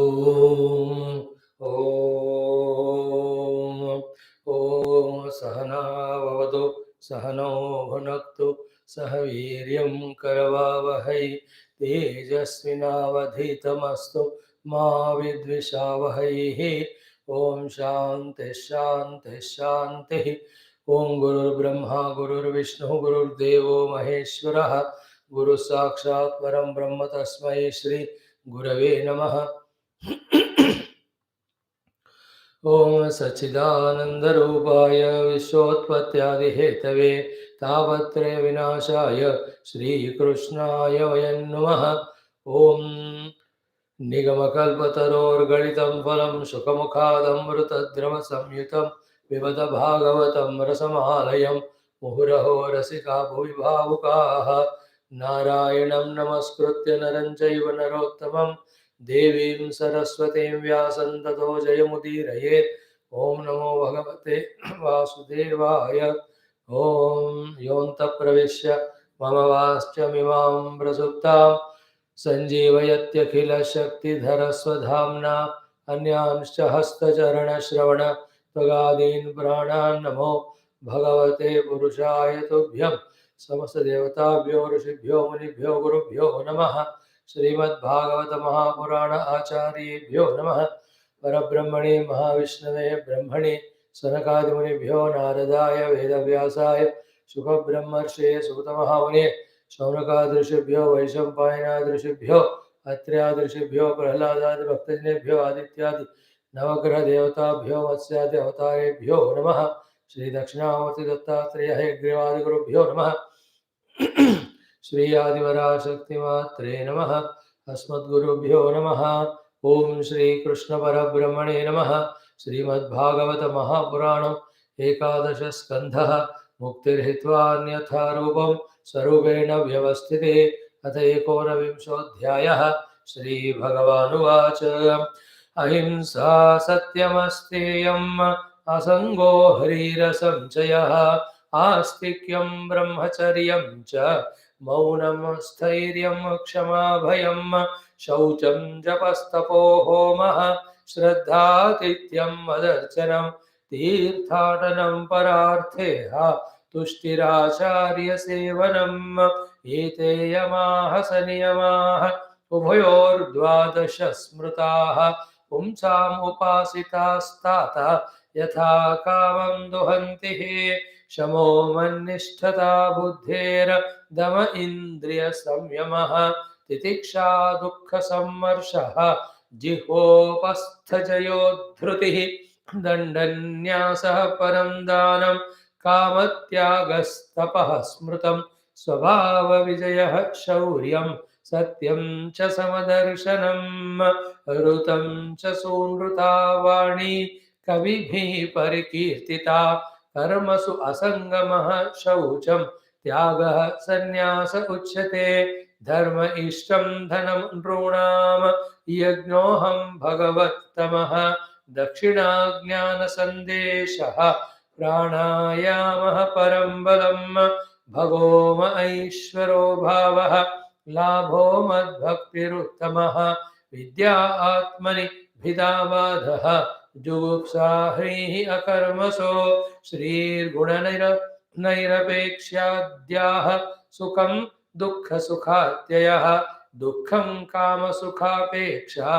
ॐ ॐ सहनाववतु सहनौ भुनक्तु सह वीर्यं करवावहै तेजस्विनावधीतमस्तु मा विद्विषावहैः। ॐ शान्ति शान्ति शान्तिः। ॐ गुरुर्ब्रह्मा गुरुर्विष्णुः गुरुर्देवो महेश्वरः गुरु साक्षात् परं ब्रह्म तस्मै श्री गुरवे नमः। ओम सच्चिदानंदरूपाय विश्वोत्पत्त्यादिहेतवे तावत्रय विनाशाय श्रीकृष्णाय वयं नमः। ओम निगमकल्पतरोर्गलितं फलं शुकमुखादमृतद्रवसंयुतं पिबत भागवतं रसमालयं मुहुरहो रसिका भुवि भावुकाः। नारायणं नमस्कृत्य नरं चैव नरोत्तमं देवीं सरस्वतीं व्यासं ततो जयमुदीरयेत्। ॐ नमो भगवते वासुदेवाय। ॐ योऽन्तः प्रविश्य मम वाच्यमिमां प्रसुप्तां सञ्जीवयत्यखिलशक्तिधरस्वधाम्ना अन्यांश्च हस्तचरणश्रवण त्वगादीन् प्राणान् नमो भगवते पुरुषाय तुभ्यं। समस्तदेवताभ्यो ऋषिभ्यो मुनिभ्यो गुरुभ्यो नमः। श्रीमद्भागवत महापुराण आचार्येभ्यो नमः। परब्रह्मणे महाविष्णवे ब्रह्मणे सनकादिमुनिभ्यो नारदाय वेदव्यासाय शुकब्रह्मर्षये सूतमहामुने शौनकादृशिभ्यो वैशम्पायनादृशिभ्यो अत्र्यादृशिभ्यो प्रह्लादादिभक्तजनेभ्यो आदित्यादि नवग्रहदेवताभ्यो मत्स्यादि अवतारेभ्यो नमः। श्री दक्षिणामूर्ति दत्तात्रेय हयग्रीवादिगुरुभ्यो नमः। श्री आदिवराशक्तिमात्रे नमः। अस्मद्गुरुभ्यो नमः। ओम श्री कृष्ण परब्रह्मणे नमः। श्रीमद्भागवत महापुराणम् एकादश स्कन्धः मुक्तिर्हित्वान्यथा रूपं स्वरूपेण व्यवस्थिते अथ एकोनविंशोऽध्यायः। श्रीभगवानुवाच अहिंसा सत्यमस्तेयम् असंगो हरिरसंशयः आस्तिक्यं ब्रह्मचर्यं च मौनं स्थैर्यं क्षमा भयं शौचं जपस्तपो होमः श्रद्धातिथ्यं मदर्चनं तीर्थाटनं परार्थेह तुष्टिराचार्यसेवनम् एते यमाः सनियमाः उभयोर्द्वादश स्मृताः पुंसाम् उपासितास्तात यथा कामं दुहन्ति शमो मन्निष्ठता बुद्धेर्दम इन्द्रियसंयमः तितिक्षा दुःखसम्मर्षः जिह्वोपस्थजयोद्धृतिः दण्डन्यासः परं दानं कामत्यागस्तपः स्मृतं स्वभावविजयः शौर्यं सत्यं च समदर्शनम् ऋतं च सूनृता वाणी कविभिः परिकीर्तिता कर्मसु असंगमः शौचं त्यागः संन्यास उच्यते धर्म इष्टं धनं नॄणां यज्ञोऽहं भगवत्तमः दक्षिणाज्ञानसन्देशः प्राणायामः परं बलं भगोम ऐश्वरो भावः लाभो मद्भक्तिरुत्तमः विद्या आत्मनि भिदाबाधः जुगुप्सा ह्रीः अकर्मसो श्रीर्गुणनैरपेक्ष्याद्याः सुखं दुःखसुखात्ययः दुःखं कामसुखापेक्षा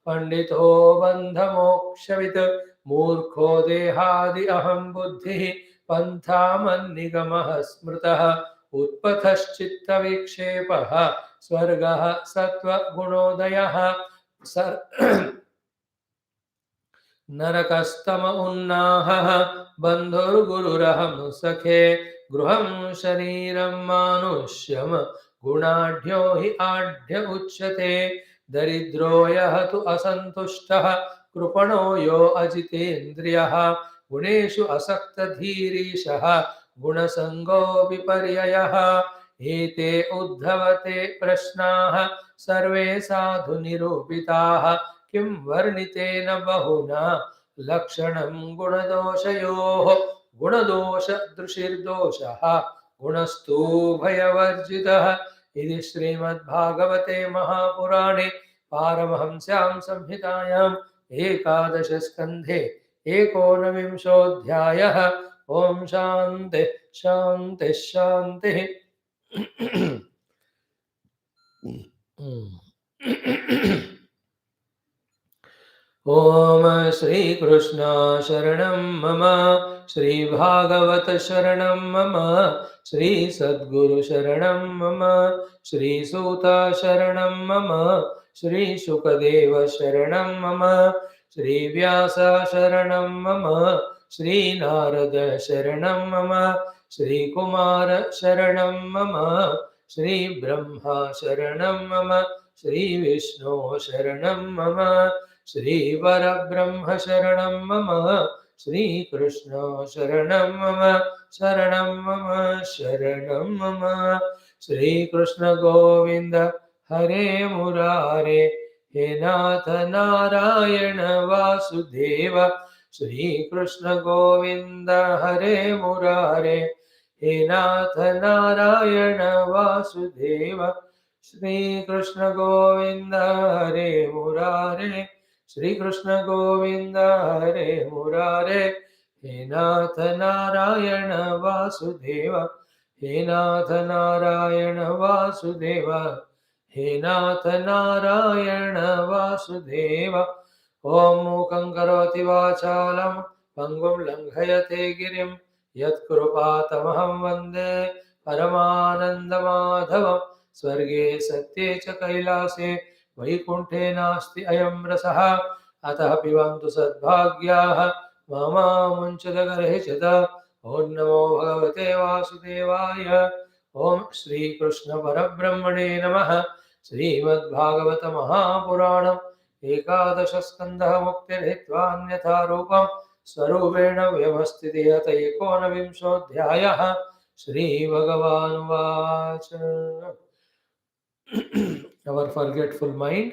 पंडितो बन्धमोक्षवित् मूर्खो देहादि अहं बुद्धिः पन्थामन्निगमः स्मृतः उत्पथश्चित्तविक्षेपः स्वर्गः सत्त्वगुणोदयः नरकस्तम उन्नाहः बन्धुर्गुरुरहं सखे गृहं शरीरं मानुष्यं गुणाढ्यो हि आढ्य उच्यते दरिद्रो यः तु असन्तुष्टः कृपणो यो अजितेन्द्रियः गुणेषु असक्तधीरीशः गुणसङ्गो विपर्ययः एते उद्धवते प्रश्नाः सर्वे साधु निरूपिताः किं वर्णितेन बहुना लक्षणं गुणदोषयोः गुणदोषदृशिर्दोषः गुणस्तु भयवर्जितः इति श्रीमद्भागवते महापुराणे पारमहंस्यां संहितायाम् एकादशस्कन्धे एकोनविंशोऽध्यायः। ॐ शान्ति शान्ति शान्तिः। ॐ श्रीकृष्ण शरणं मम, श्रीभागवत शरणं मम, श्रीसद्गुरु शरणं मम, श्रीसूत शरणं मम, श्रीशुकदेव शरणं मम, श्रीव्यास शरणं मम, श्रीनारद शरणं मम, श्रीकुमार शरणं मम, श्रीब्रह्मा शरणं मम, श्रीविष्णु शरणं मम, श्रीवरब्रह्म शरणं मम, श्रीकृष्ण शरणं मम, शरणं मम, शरणं मम। श्रीकृष्ण गोविन्द हरे मुरारे, हे नाथ नारायण वासुदेव। श्रीकृष्ण गोविन्द हरे मुरारे, हे नाथ नारायण वासुदेव। श्रीकृष्ण गोविन्द हरे मुरारे, श्रीकृष्ण गोविन्द हरे मुरारे, हे नाथ नारायण वासुदेव, हे नाथ नारायण वासुदेव, हे नाथ नारायण वासुदेव। ॐ मूकं करोति वाचालं पङ्गुं लङ्घयते गिरिं यत्कृपातमहं वन्दे परमानन्दमाधवं। स्वर्गे सत्ये च कैलासे वैकुण्ठे नास्ति अयं रसः, अतः पिबन्तु सद्भाग्याः मामामुञ्चदगर्हिषत। ॐ नमो भगवते वासुदेवाय। ॐ श्रीकृष्ण परब्रह्मणे नमः। श्रीमद्भागवत महापुराणम् एकादशस्कन्धः मुक्तिर्हित्वान्यथा रूपं स्वरूपेण व्यवस्थितिः अत एकोनविंशोऽध्यायः। श्रीभगवानुवाच। Our forgetful mind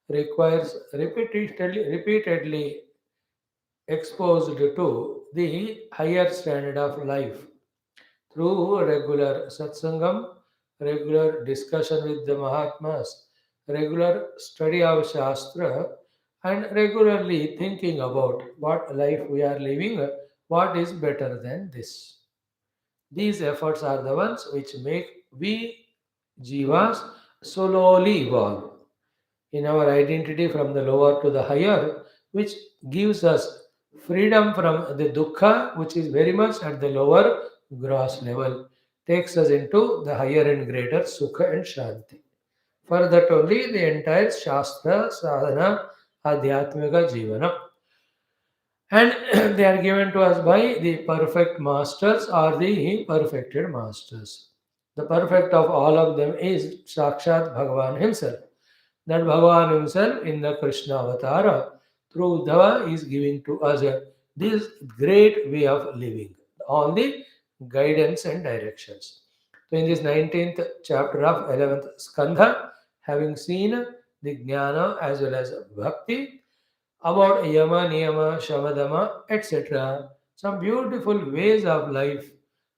requires repeatedly exposed to the higher standard of life through regular satsangam, regular discussion with the Mahatmas, regular study of Shastra, and regularly thinking about what life we are living, what is better than this. These efforts are the ones which make we jivas slowly evolve in our identity from the lower to the higher, which gives us freedom from the dukkha, which is very much at the lower gross level, takes us into the higher and greater sukha and shanti. For that only the entire Shastra, Sadhana, Adhyatmika Jivana. And they are given to us by the perfect masters or the perfected masters. The perfect of all of them is Sakshat Bhagavan himself. That Bhagavan himself in the Krishna avatar through Uddhava is giving to us this great way of living, all the guidance and directions. So in this 19th chapter of 11th Skandha, having seen the Jnana as well as Bhakti, about Yama, Niyama, Shamadama, etc. Some beautiful ways of life,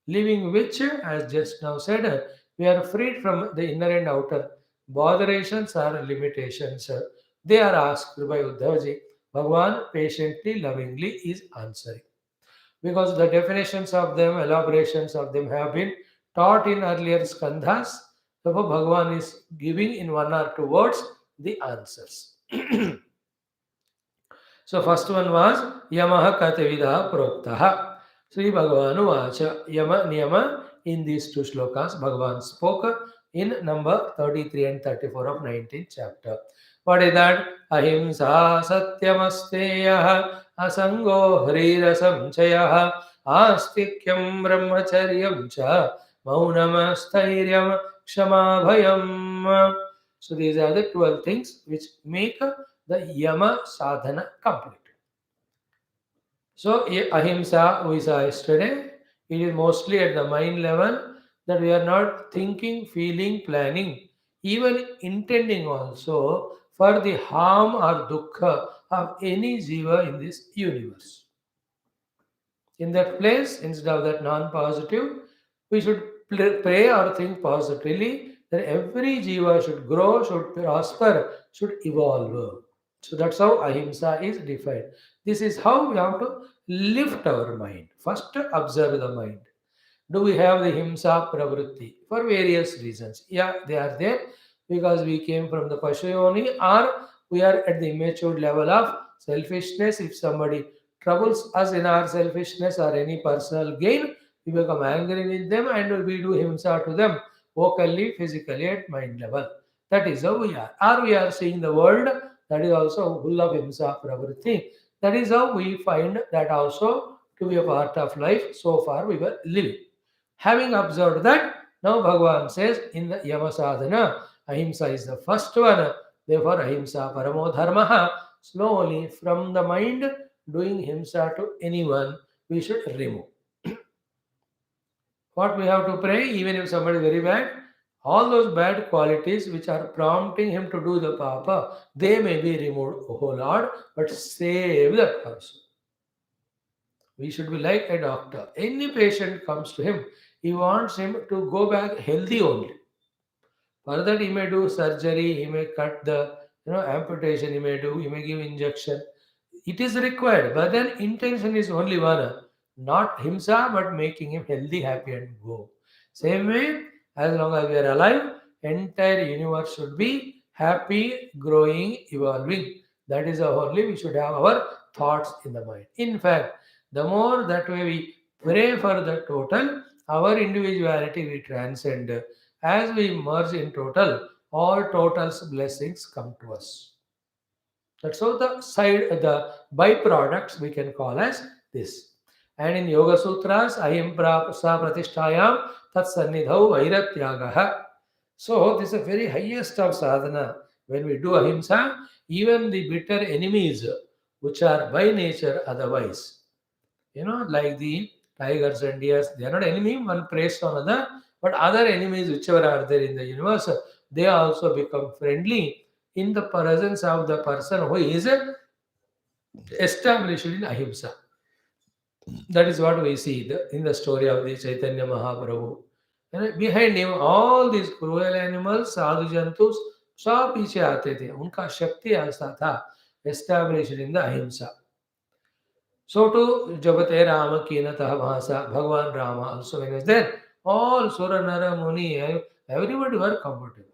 living which, as just now said, we are freed from the inner and outer botherations or limitations. They are asked by Uddhavaji. Bhagavan patiently, lovingly is answering. Because the definitions of them, elaborations of them have been taught in earlier skandhas. Therefore, Bhagavan is giving in one or two words the answers. So first one was Yamaha Katavidah Proktaha. Sri Bhagavan Vacha Yama Niyama. In these two slokas, Bhagavan spoke in number 33 and 34 of 19th chapter. What is that? Ahimsa Satyamasteya Asango Harirasam Chaya Astikyam Brahmacharyam Cha Maunamastairyam Kshamabhayam. So these are the 12 things which make the Yama sadhana complete. So ahimsa we saw yesterday, it is mostly at the mind level that we are not thinking, feeling, planning, even intending also for the harm or dukkha of any jiva in this universe. In that place, instead of that non-positive, we should pray or think positively that every jiva should grow, should prosper, should evolve. So that's how ahimsa is defined. This is how we have to lift our mind. First, observe the mind. Do we have the himsa pravritti? For various reasons. Yeah, they are there because we came from the Pashayoni, or we are at the immature level of selfishness. If somebody troubles us in our selfishness or any personal gain, we become angry with them and we do himsa to them vocally, physically, at mind level. That is how we are. Or we are seeing the world that is also full of himsa pravritti. That is how we find that also to be a part of life. So far we were living. Having observed that, now Bhagavan says in the Yama sadhana, ahimsa is the first one. Therefore, ahimsa paramo dharmaha. Slowly from the mind, doing himsa to anyone, we should remove. What we have to pray, even if somebody is very bad, all those bad qualities which are prompting him to do the papa, they may be removed, oh Lord, but save that person. We should be like a doctor. Any patient comes to him, he wants him to go back healthy only. For that, he may do surgery, he may cut the amputation, he may give injection. It is required, but then intention is only one, not himself, but making him healthy, happy, and go. Same way, as long as we are alive, entire universe should be happy, growing, evolving. That is how only we should have our thoughts in the mind. In fact, the more that way we pray for the total, our individuality we transcend. As we merge in total, all total's blessings come to us. That's how the byproducts we can call as this. And in Yoga Sutras, Ahimsa Pratishtayam Tat Sannidhau Vairatyagaha. So this is the very highest of sadhana. When we do ahimsa, even the bitter enemies, which are by nature otherwise, like the tigers and deers, they are not enemy, one preys on another, but other enemies, whichever are there in the universe, they also become friendly in the presence of the person who is established in ahimsa. That is what we see in the story of the Chaitanya Mahaprabhu. Behind him, all these cruel animals, sadhu jantus, सब पीछे आते थे उनका शक्ति ऐसा था established in the ahimsa. So to Jagate Rama Kinatah Bhasa, Bhagavan Rama also when he was there, all Sura Nara Muni, everybody were comfortable.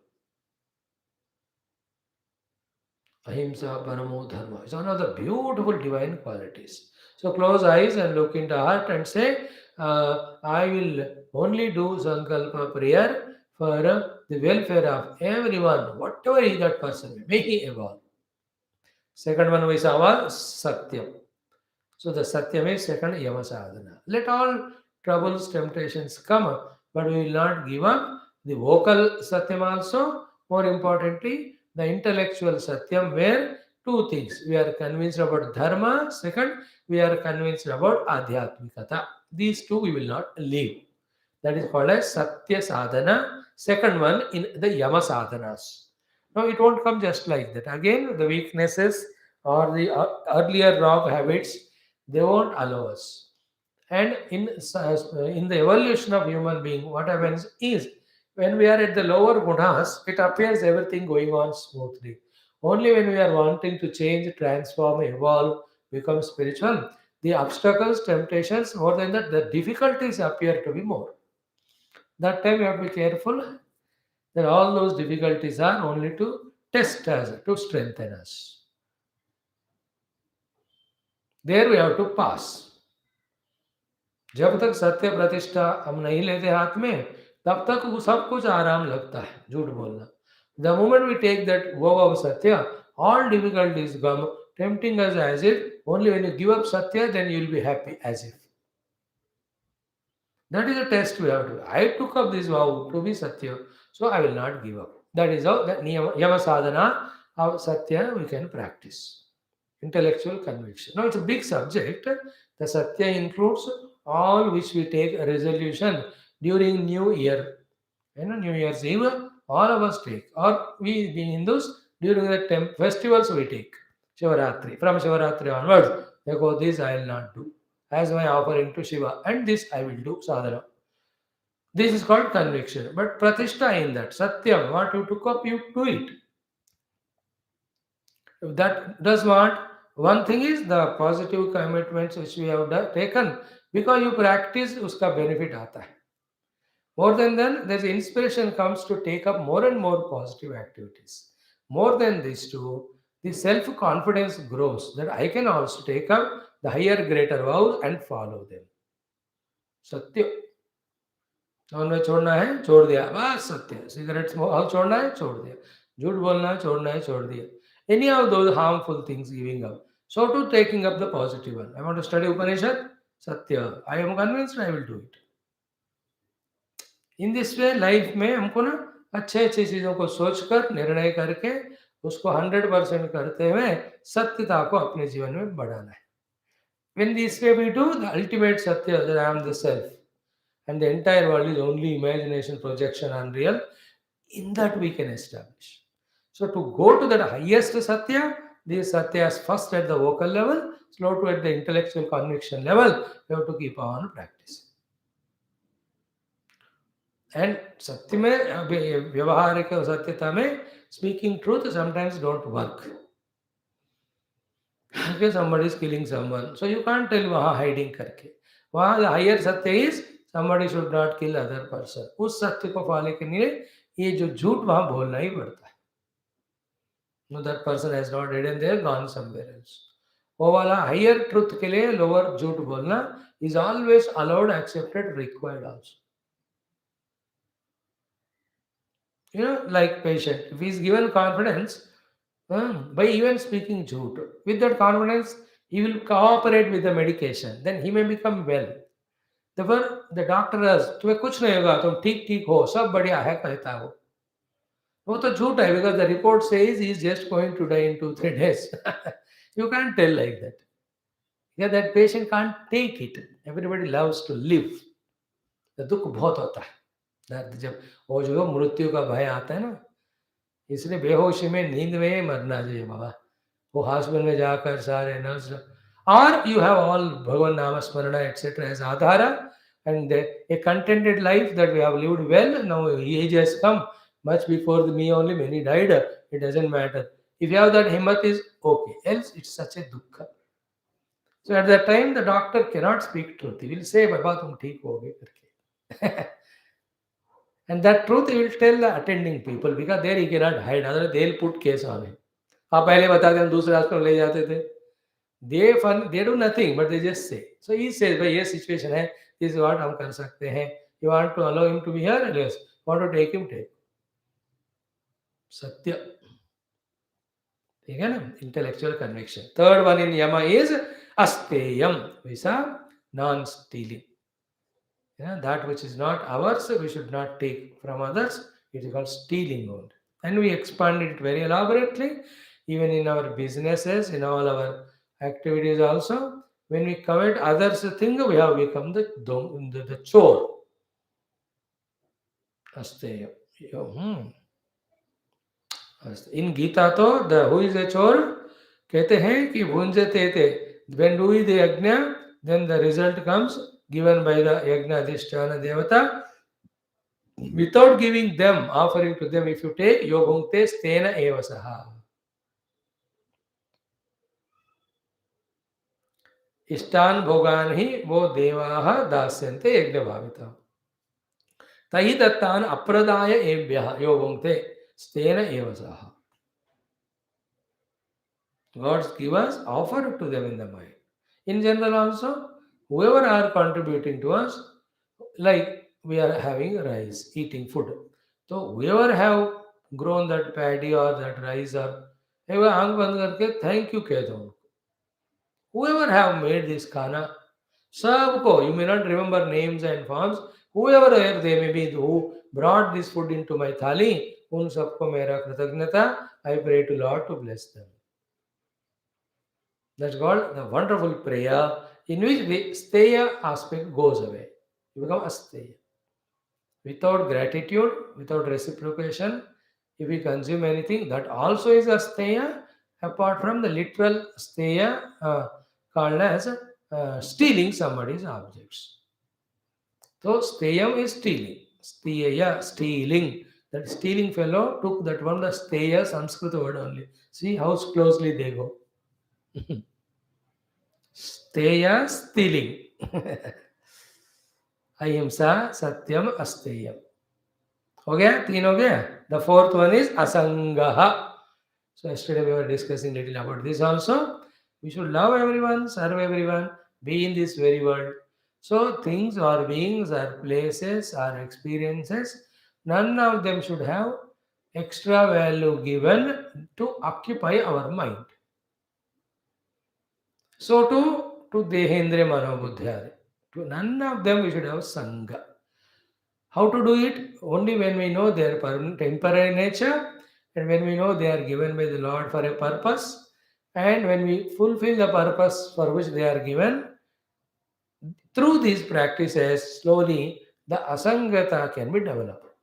Ahimsa Paramo Dharma is one of the beautiful divine qualities. So close eyes and look into heart and say, I will only do Sankalpa prayer for the welfare of everyone, whatever is that person, may he evolve. Second one we saw was Satyam. So the Satyam is second Yama sadhana. Let all troubles, temptations come, but we will not give up. The vocal Satyam also, more importantly, the intellectual Satyam, where two things. We are convinced about Dharma. Second, we are convinced about Adhyatmikata. These two we will not leave. That is called as Satya sadhana. Second one in the Yama sadhanas. Now it won't come just like that. Again, the weaknesses or the earlier wrong habits, they won't allow us. And in the evolution of human being, what happens is when we are at the lower gunas, it appears everything going on smoothly. Only when we are wanting to change, transform, evolve, become spiritual, the obstacles, temptations, more than that, the difficulties appear to be more. That time we have to be careful that all those difficulties are only to test us, to strengthen us. There we have to pass. जब तक सत्य प्रतिष्ठा हम नहीं लेते हाथ में तब तक वो सब कुछ आराम लगता है झूठ बोलना the moment we take that vow of satya all difficulties come tempting us as if only when you give up satya then you will be happy as if that is a test we have to I took up this vow to be satya so I will not give up that is how that yama sadhana of satya we can practice intellectual conviction. Now it's a big subject. The Satya includes all which we take a resolution during New Year. New Year's Eve, all of us take. Or we being Hindus, during the festivals we take. Shivaratri. From Shivaratri onwards, they go, this I will not do. As my offering to Shiva. And this I will do, sadhana. This is called conviction. But pratishtha in that, satyam, what you took up, you do it. If that does what? One thing is the positive commitments which we have taken, because you practice, uska benefit aata hai. More than that, there's inspiration comes to take up more and more positive activities. More than these two, the self-confidence grows that I can also take up the higher, greater vows and follow them. सत्य nonveg छोड़ना है छोड़ दिया बस सत्य cigarette smoke छोड़ना है छोड़ दिया झूठ बोलना है छोड़ना है छोड़ दिया any of those harmful things giving up so to taking up the positive one I want to study Upanishad सत्य I am convinced I will do it in this way life में हमको ना अच्छे अच्छी चीज़ों को सोचकर निर्णय करके उसको 100% करते हुए सत्यता को अपने जीवन में बढ़ाना है when this way we do the ultimate satya that I am the self and the entire world is only imagination, projection, unreal, in that we can establish. So to go to that highest Satya, these Satyas first at the vocal level, slow to at the intellectual conviction level, we have to keep on practicing. And Satya में व्यवहारिक सत्यता में speaking truth sometimes don't work. Okay, somebody is killing someone, so you can't tell वहाँ hiding करके. वहाँ the higher Satya is somebody should not kill other person. उस सत्य को फॉलो करने लिए ये जो झूठ वहाँ बोलना ही पड़ता है. No, that person has not hidden there, gone somewhere else. वो वाला higher truth के लिए lower झूठ बोलना is always allowed, accepted, required also. You know, like patient, if he is given confidence by even speaking झूठ, with that confidence he will cooperate with the medication, then he may become well. The doctor has तुम्हें कुछ नहीं होगा तुम ठीक ठीक हो सब बढ़िया है कहता है वो तो झूठ है because the report says he is just going to die in 2-3 days. You can't tell like that. Yeah, that patient can't take it. Everybody loves to live. The दुख बहुत होता है दर्द जब वो जो मृत्यु का भय आता है ना इसलिए बेहोशी में नींद में मरना चाहिए बाबा वो हॉस्पिटल में जाकर सारे नर्स और you have all भगवान नाम स्मरण etc as आधारा and a contented life that we have lived well. Now age has come much before me only many died. It doesn't matter. If you have that himmat is okay. Else it's such a dukkha. So at that time the doctor cannot speak truth. He will say बाबा तुम ठीक हो गए करके. And that truth he will tell the attending people because there he cannot hide. Otherwise they'll put case on him. आप पहले बता दें हम दूसरे हॉस्पिटल ले जाते थे. They do nothing but they just say. So he says भाई ये situation है this is what हम कर सकते हैं. You want to allow him to be here? Yes. Want to take him? Take. सत्य ठीक है ना intellectual conviction third one in यमा इज अस्तेयम वैसा non stealing that which is not ours we should not take from others it is called stealing only and we expanded it very elaborately even in our businesses in all our activities also when we covet others thing we have become the chore asteyam इन गीता तो the who is a चोर कहते हैं कि भुंजते थे when do the yajna then the result comes given by the yajna adhisthana devata without giving them offering to them if you take yogungte stena eva saha इष्टान भोगान ही वो देवाः दास्यन्ते यज्ञ भाविता तहि दत्तान अप्रदाय एभ्यः योगुंते स्तेन एव सह God's give us offer to them in the mind. In general also, whoever are contributing to us, like we are having rice, eating food. So whoever have grown that paddy or that rice or आंख बंद करके thank you कह दो whoever have made this खाना सबको you may not remember names and forms whoever they may be who brought this food into my thali उन सबको मेरा कृतज्ञता I pray to Lord to bless them. That's called the wonderful prayer in which the steya aspect goes away. You become asteya. Without gratitude, without reciprocation, if we consume anything, that also is asteya, apart from the literal steya called as stealing somebody's objects. So steyam is stealing. Steya, stealing. That stealing fellow took that one, the steya, Sanskrit word only. See how closely they go. Steya, stealing. Ahimsa, satyam, asteyam. हो गया तीन हो गया the fourth one is Asanga so yesterday we were discussing little about this also we should love everyone serve everyone be in this very world so things or beings or places or experiences none of them should have extra value given to occupy our mind so to dehendriya manobuddhyare to none of them we should have sangha. How to do it? Only when we know their temporary nature and when we know they are given by the Lord for a purpose and when we fulfill the purpose for which they are given, through these practices, slowly the asangata can be developed.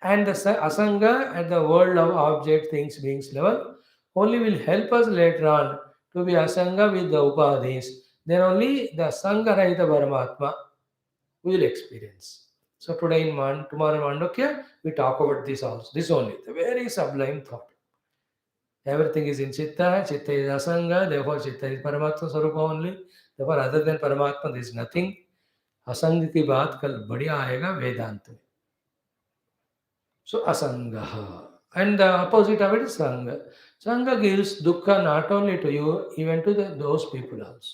And the asanga at the world of object, things, beings level only will help us later on to be asanga with the upadhis. Then only the sangarahita Paramatma we will experience. So today in tomorrow in Mandukya, we talk about this also. This only, the very sublime thought. Everything is in Chitta, Chitta is Asanga, therefore Chitta is Paramatma Sarupa only. Therefore other than Paramatma there is nothing. Asanga की बात कल बढ़िया आएगा वेदांत में. So Asangaha. And the opposite of it is Sangha. Sangha gives dukkha not only to you, even to those people also.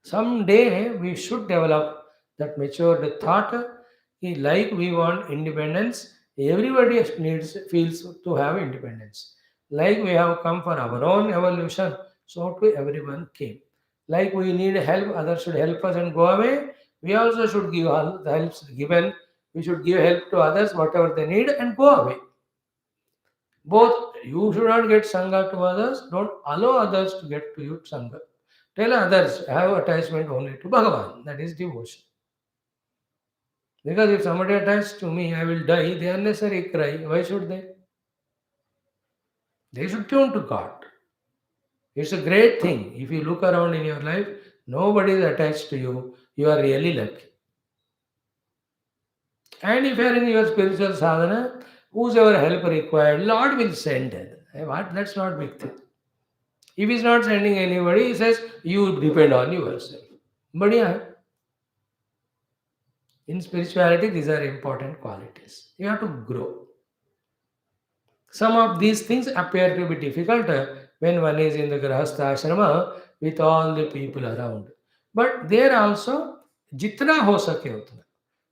Someday we should develop that matured thought. Like we want independence, everybody needs feels to have independence. Like we have come for our own evolution, so too everyone came. Like we need help, others should help us and go away. We also should give the helps given. We should give help to others, whatever they need, and go away. Both you should not get sangha to others. Don't allow others to get to you sangha. Tell others have attachment only to Bhagavan. That is devotion. Because if somebody attached to me, I will die, they unnecessarily cry. Why should they? They should tune to God. It's a great thing. If you look around in your life, nobody is attached to you. You are really lucky. And if you are in your spiritual sadhana, whosoever help required, Lord will send it. What? That's not big thing. If he's not sending anybody, he says, you depend on yourself. Badhiya hai. In spirituality, these are important qualities. You have to grow. Some of these things appear to be difficult when one is in the Grahastha ashrama with all the people around. But there also, jitna ho sake utna.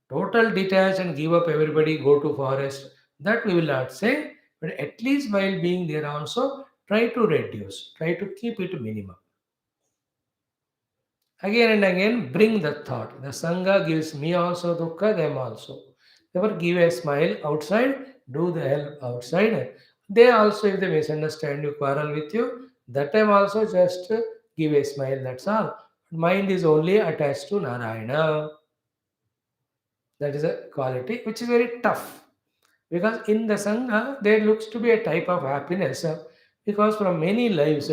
Total detach and give up everybody, go to forest. That we will not say. But at least while being there also, try to reduce. Try to keep it minimum. Again and again, bring the thought. The Sangha gives me also dukkha, them also. Never give a smile outside, do the help outside. They also, if they misunderstand you, quarrel with you, that time also just give a smile, that's all. Mind is only attached to Narayana. That is a quality which is very tough. Because in the Sangha, there looks to be a type of happiness. Because from many lives,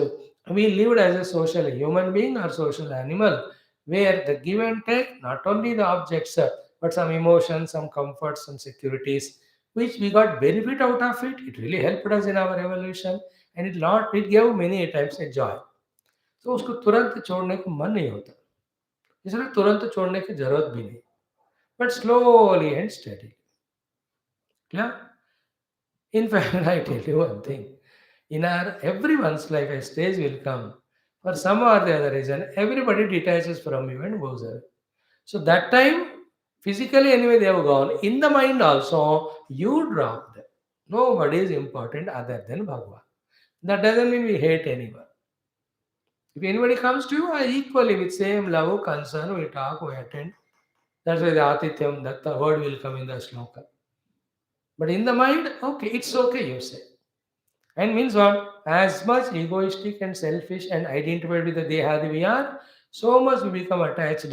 we lived as a social human being or social animal, where the give and take, not only the objects, but some emotions, some comforts, some securities, which we got benefit out of it. It really helped us in our evolution, and it gave many times a joy. तो उसको तुरंत छोड़ने को मन नहीं होता, इसलिए तुरंत छोड़ने की जरूरत भी नहीं, but slowly and steadily. Yeah. In fact, I tell you one thing. In our everyone's life, a stage will come. For some or the other reason, everybody detaches from you and goes away. So that time, physically anyway they have gone. In the mind also, you drop them. Nobody is important other than Bhagavan. That doesn't mean we hate anyone. If anybody comes to you, I equally with same love, concern, we talk, we attend. That's why the Atityam, that the word will come in the sloka. But in the mind, okay, it's okay, you say. And means what? As much egoistic and selfish and identified with the Dehadi we are, so much we become attached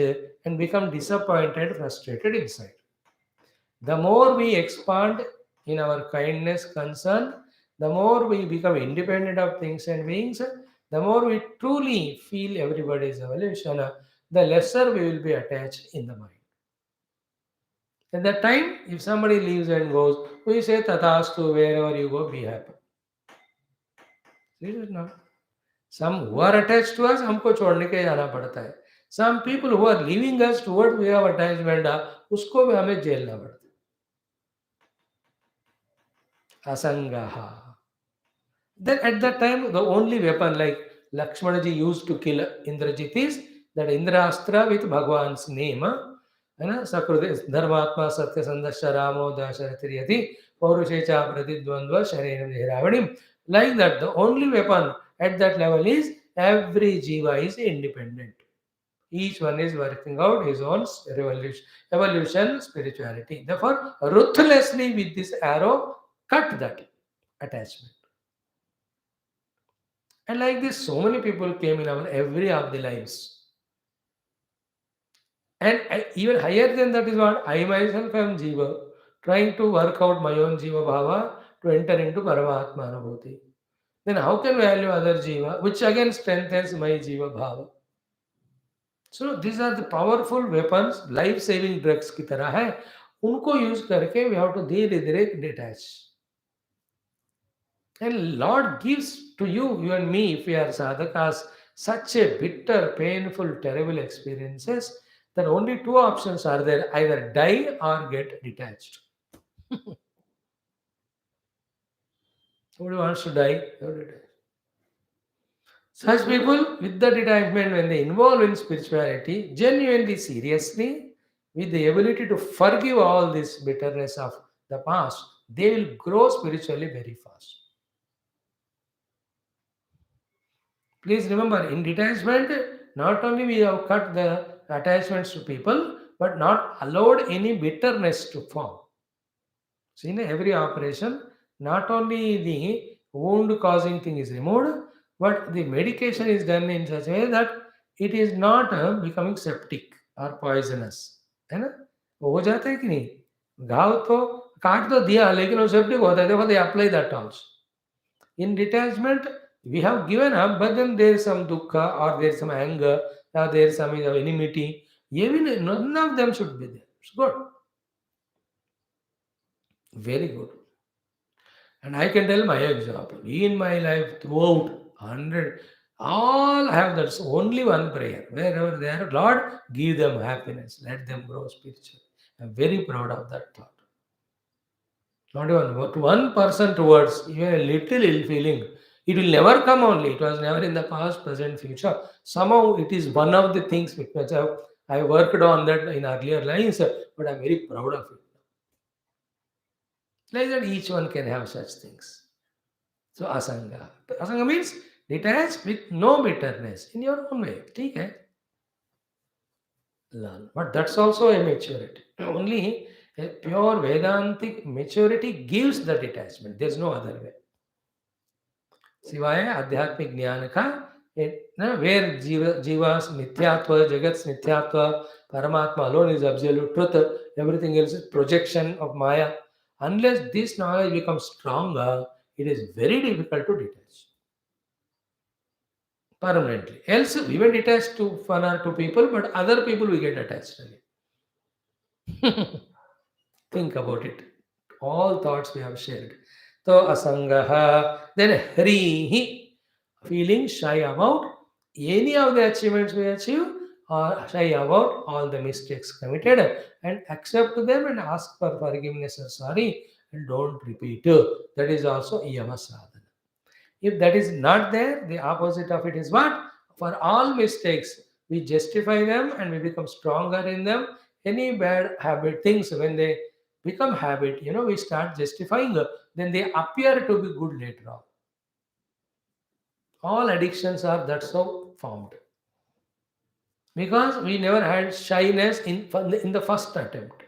and become disappointed, frustrated inside. The more we expand in our kindness, concern, the more we become independent of things and beings, the more we truly feel everybody's evolution, the lesser we will be attached in the mind. At that time, if somebody leaves and goes, we say Tatastu, wherever you go, be happy. Serious now. Some who are attached to us, हमको छोड़ने के जाना पड़ता है. Some people who are leaving us towards we have attachment, उसको भी हमें झेलना पड़ता है. असंगाहा. Then at that time, the only weapon like Lakshmanaji used to kill Indrajit is that Indrastra with Bhagwan's name. है ना सकृत धर्मात्मा सत्य संदर्श रामो दशरथि पौरुषे च प्रतिद्वंद्व शरीरम रावणिम. Like that, the only weapon at that level is every jiva is independent. Each one is working out his own evolution, spirituality. Therefore, ruthlessly with this arrow, cut that attachment. And like this, so many people came in our every of the lives. And even higher than that is what I myself am Jiva, trying to work out my own Jiva Bhava to enter into Paramatma Anubhuti. Then how can value other Jiva, which again strengthens my Jiva Bhava? So these are the powerful weapons, life-saving drugs की तरह है. उनको use करके we have to धीरे धीरे detach. And Lord gives to you and me, if we are sadhakas, such a bitter, painful, terrible experiences that only two options are there: either die or get detached. Nobody wants to die. Nobody dies. Such people with the detachment, when they involve in spirituality, genuinely, seriously, with the ability to forgive all this bitterness of the past, they will grow spiritually very fast. Please remember, in detachment, not only we have cut the attachments to people, but not allowed any bitterness to form. So in every operation, not only the wound causing thing is removed, but the medication is done in such a way that it is not becoming septic or poisonous. है ना? वो हो जाता है कि नहीं घाव तो काट तो दिया लेकिन वो सेप्टिक होता है देखो they apply that also. In detachment, we have given up, but then there is some dukkha or there is some anger or there is some enmity. Even none of them should be there. It's good. Very good. And I can tell my example. In my life, throughout 100, all have that's only one prayer. Wherever they are, Lord, give them happiness. Let them grow spiritually. I'm very proud of that thought. Not even one person towards even a little ill feeling. It will never come only. It was never in the past, present, future. Somehow it is one of the things which I worked on that in earlier lines, but I'm very proud of it. Like that, each one can have such things. So asanga. Asanga means detached with no bitterness in your own way. Okay? Learn. But that's also a maturity. Only a pure Vedantic maturity gives the detachment. There's no other way. सिवाय आध्यात्मिक ज्ञान का where jiva's nithyatva, jagat's nithyatva, paramatma alone is absolute truth, everything else is projection of maya. Unless this knowledge becomes stronger, it is very difficult to detach permanently. Else we may detach to one or two people, but other people we get attached again. Think about it. All thoughts we have shared. So asangaha, then hrihi, feeling shy about any of the achievements we achieve or shy about all the mistakes committed and accept them and ask for forgiveness or sorry and don't repeat. That is also yama sadhana. If that is not there, the opposite of it is what? For all mistakes, we justify them and we become stronger in them. Any bad habit things, when they become habit, we start justifying, then they appear to be good later on. All addictions are that so formed. Because we never had shyness in the first attempt.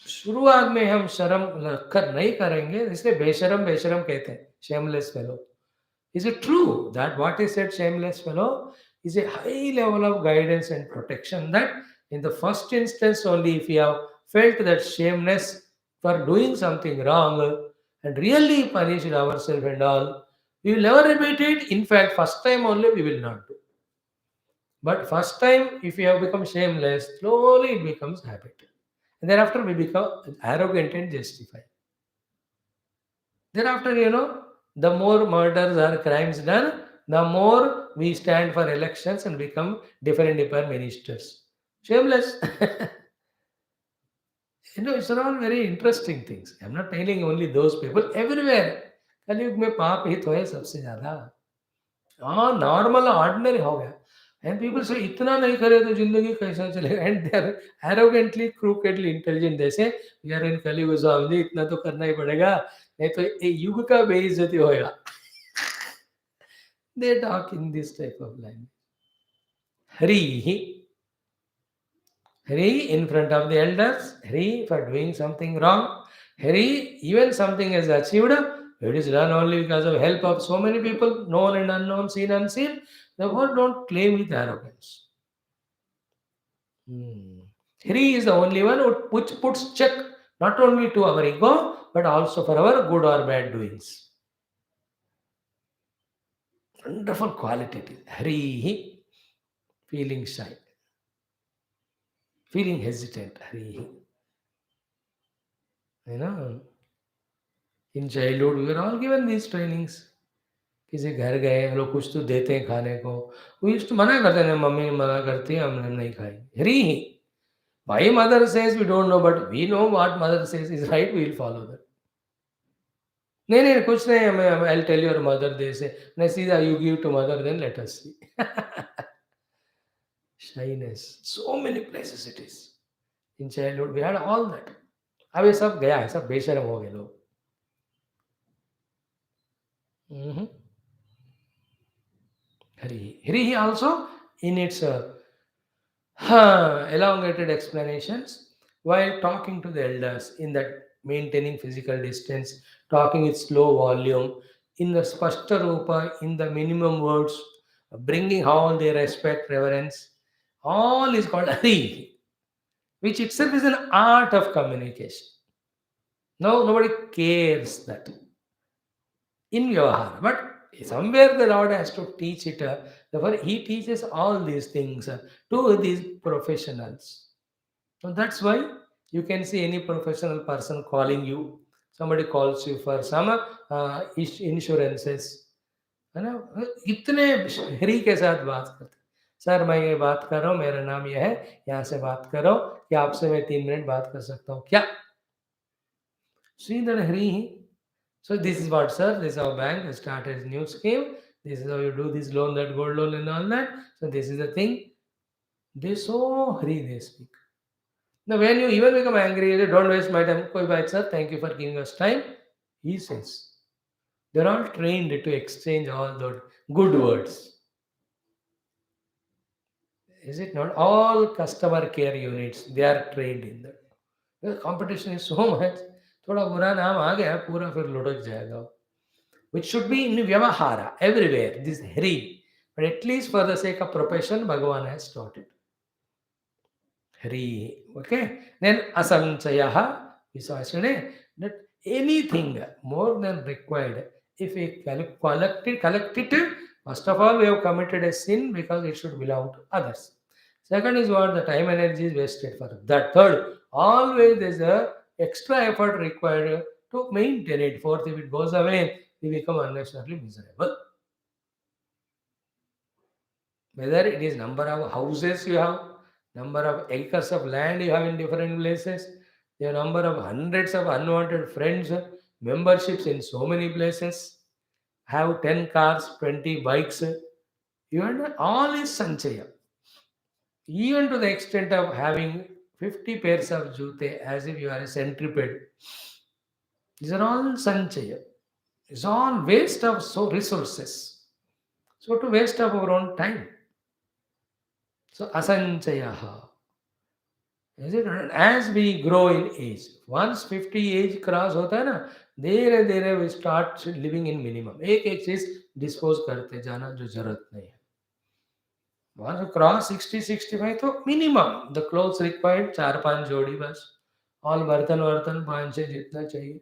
शुरुआत में हम शर्म कर नहीं करेंगे इसलिए बेशरम बेशरम कहते हैं shameless fellow. Is it true that what is said, shameless fellow, is a high level of guidance and protection that in the first instance only if we have felt that shameness for doing something wrong and really punished ourselves and all, we will never repeat it. In fact, first time only we will not do. But first time, if we have become shameless, slowly it becomes habit. And thereafter we become arrogant and justify. Thereafter, the more murders or crimes done, the more we stand for elections and become different ministers. Shameless. It's all very interesting things. I'm not telling only those people. Everywhere. कलयुग में पाप ही तो है सबसे ज्यादा. हाँ, normal ordinary हो गया. एंड पीपल से इतना नहीं करे तो जिंदगी कैसा चलेगा. And they are arrogantly crookedly intelligent. जैसे यार इन कलयुग स्वामी जी इतना तो करना ही पड़ेगा, नहीं तो ये युग का बेइज्जती होएगा. They talk in this type of language. Hari, Hari in front of the elders, Hari for doing something wrong, Hari even something is achieved, it is done only because of help of so many people, known and unknown, seen and unseen. Therefore, don't claim with arrogance. Hmm. Hari is the only one which puts check not only to our ego but also for our good or bad doings. Wonderful quality it is. Hari, feeling shy, feeling hesitant. Hari. You know, in childhood we were all given these trainings. किसी घर गए हम लोग कुछ तो देते हैं खाने को, वो यूज्ड टू मना करते हैं, मम्मी मना करती है हम नहीं खाएंगे. री ही भाई mother says we don't know but we know what mother says is right, we will follow that. नहीं नहीं कुछ नहीं, हमें I tell your mother they say नहीं, सीधा you give to mother then let us see. Shyness so many places it is. In childhood we had all that. अब ये सब गया है, सब बेशर्म हो गए लोग. Mhm. Hri. Hri also in its elongated explanations while talking to the elders in that maintaining physical distance, talking with slow volume, in the spashta rupa, in the minimum words, bringing all their respect, reverence, all is called Hri, which itself is an art of communication. No, nobody cares that in Vyavahara. But somewhere the Lord has to teach it. Therefore, He teaches all these things to these professionals. So that's why you can see any professional person calling you. Somebody calls you for some insurances. है ना, इतने हरी के साथ बात करते. Sir मैं ये बात कर रहा हूँ, मेरा नाम ये है, यहाँ से बात करो, कि आपसे मैं 3 मिनट बात कर सकता हूँ क्या? See that hri. So this is what, sir, this is our bank has started a new scheme. This is how you do this loan, that gold loan and all that. So this is the thing. They so hurry they speak. Now when you even become angry, you say, don't waste my time. Koi baat, sir, thank you for giving us time. He says. They're all trained to exchange all those good words. Is it not? All customer care units, they are trained in that. The competition is so much. थोड़ा बुरा नाम आ गया पूरा फिर लुढ़क जाएगा. Which should be in Vyavahara, everywhere, this Hari. But at least for the sake of profession, Bhagavan has taught it. Hari. Okay? Then Asanchayaha, we saw yesterday, that anything more than required, if we collect it, first of all, we have committed a sin because it should belong to others. Second is what the time energy is wasted for that. Third, always there's a extra effort required to maintain it. Fourth, if it goes away, we become unnecessarily miserable. Whether it is number of houses you have, number of acres of land you have in different places, the number of hundreds of unwanted friends, memberships in so many places, have 10 cars, 20 bikes, even all is sanchaya. Even to the extent of having 50 pairs of jute as if you are a centipede. These are all sanchaya. It's all waste of so resources. So to waste of our own time. So asanchayaha. Is it? And as we grow in age, once 50 age cross होता है ना, धीरे धीरे we start living in minimum. एक एक चीज dispose करते जाना जो जरूरत नहीं है. Once you cross 60 65 तो minimum the clothes required 4 5 जोड़ी बस. All बर्तन वर्तन 5 6 जितना चाहिए.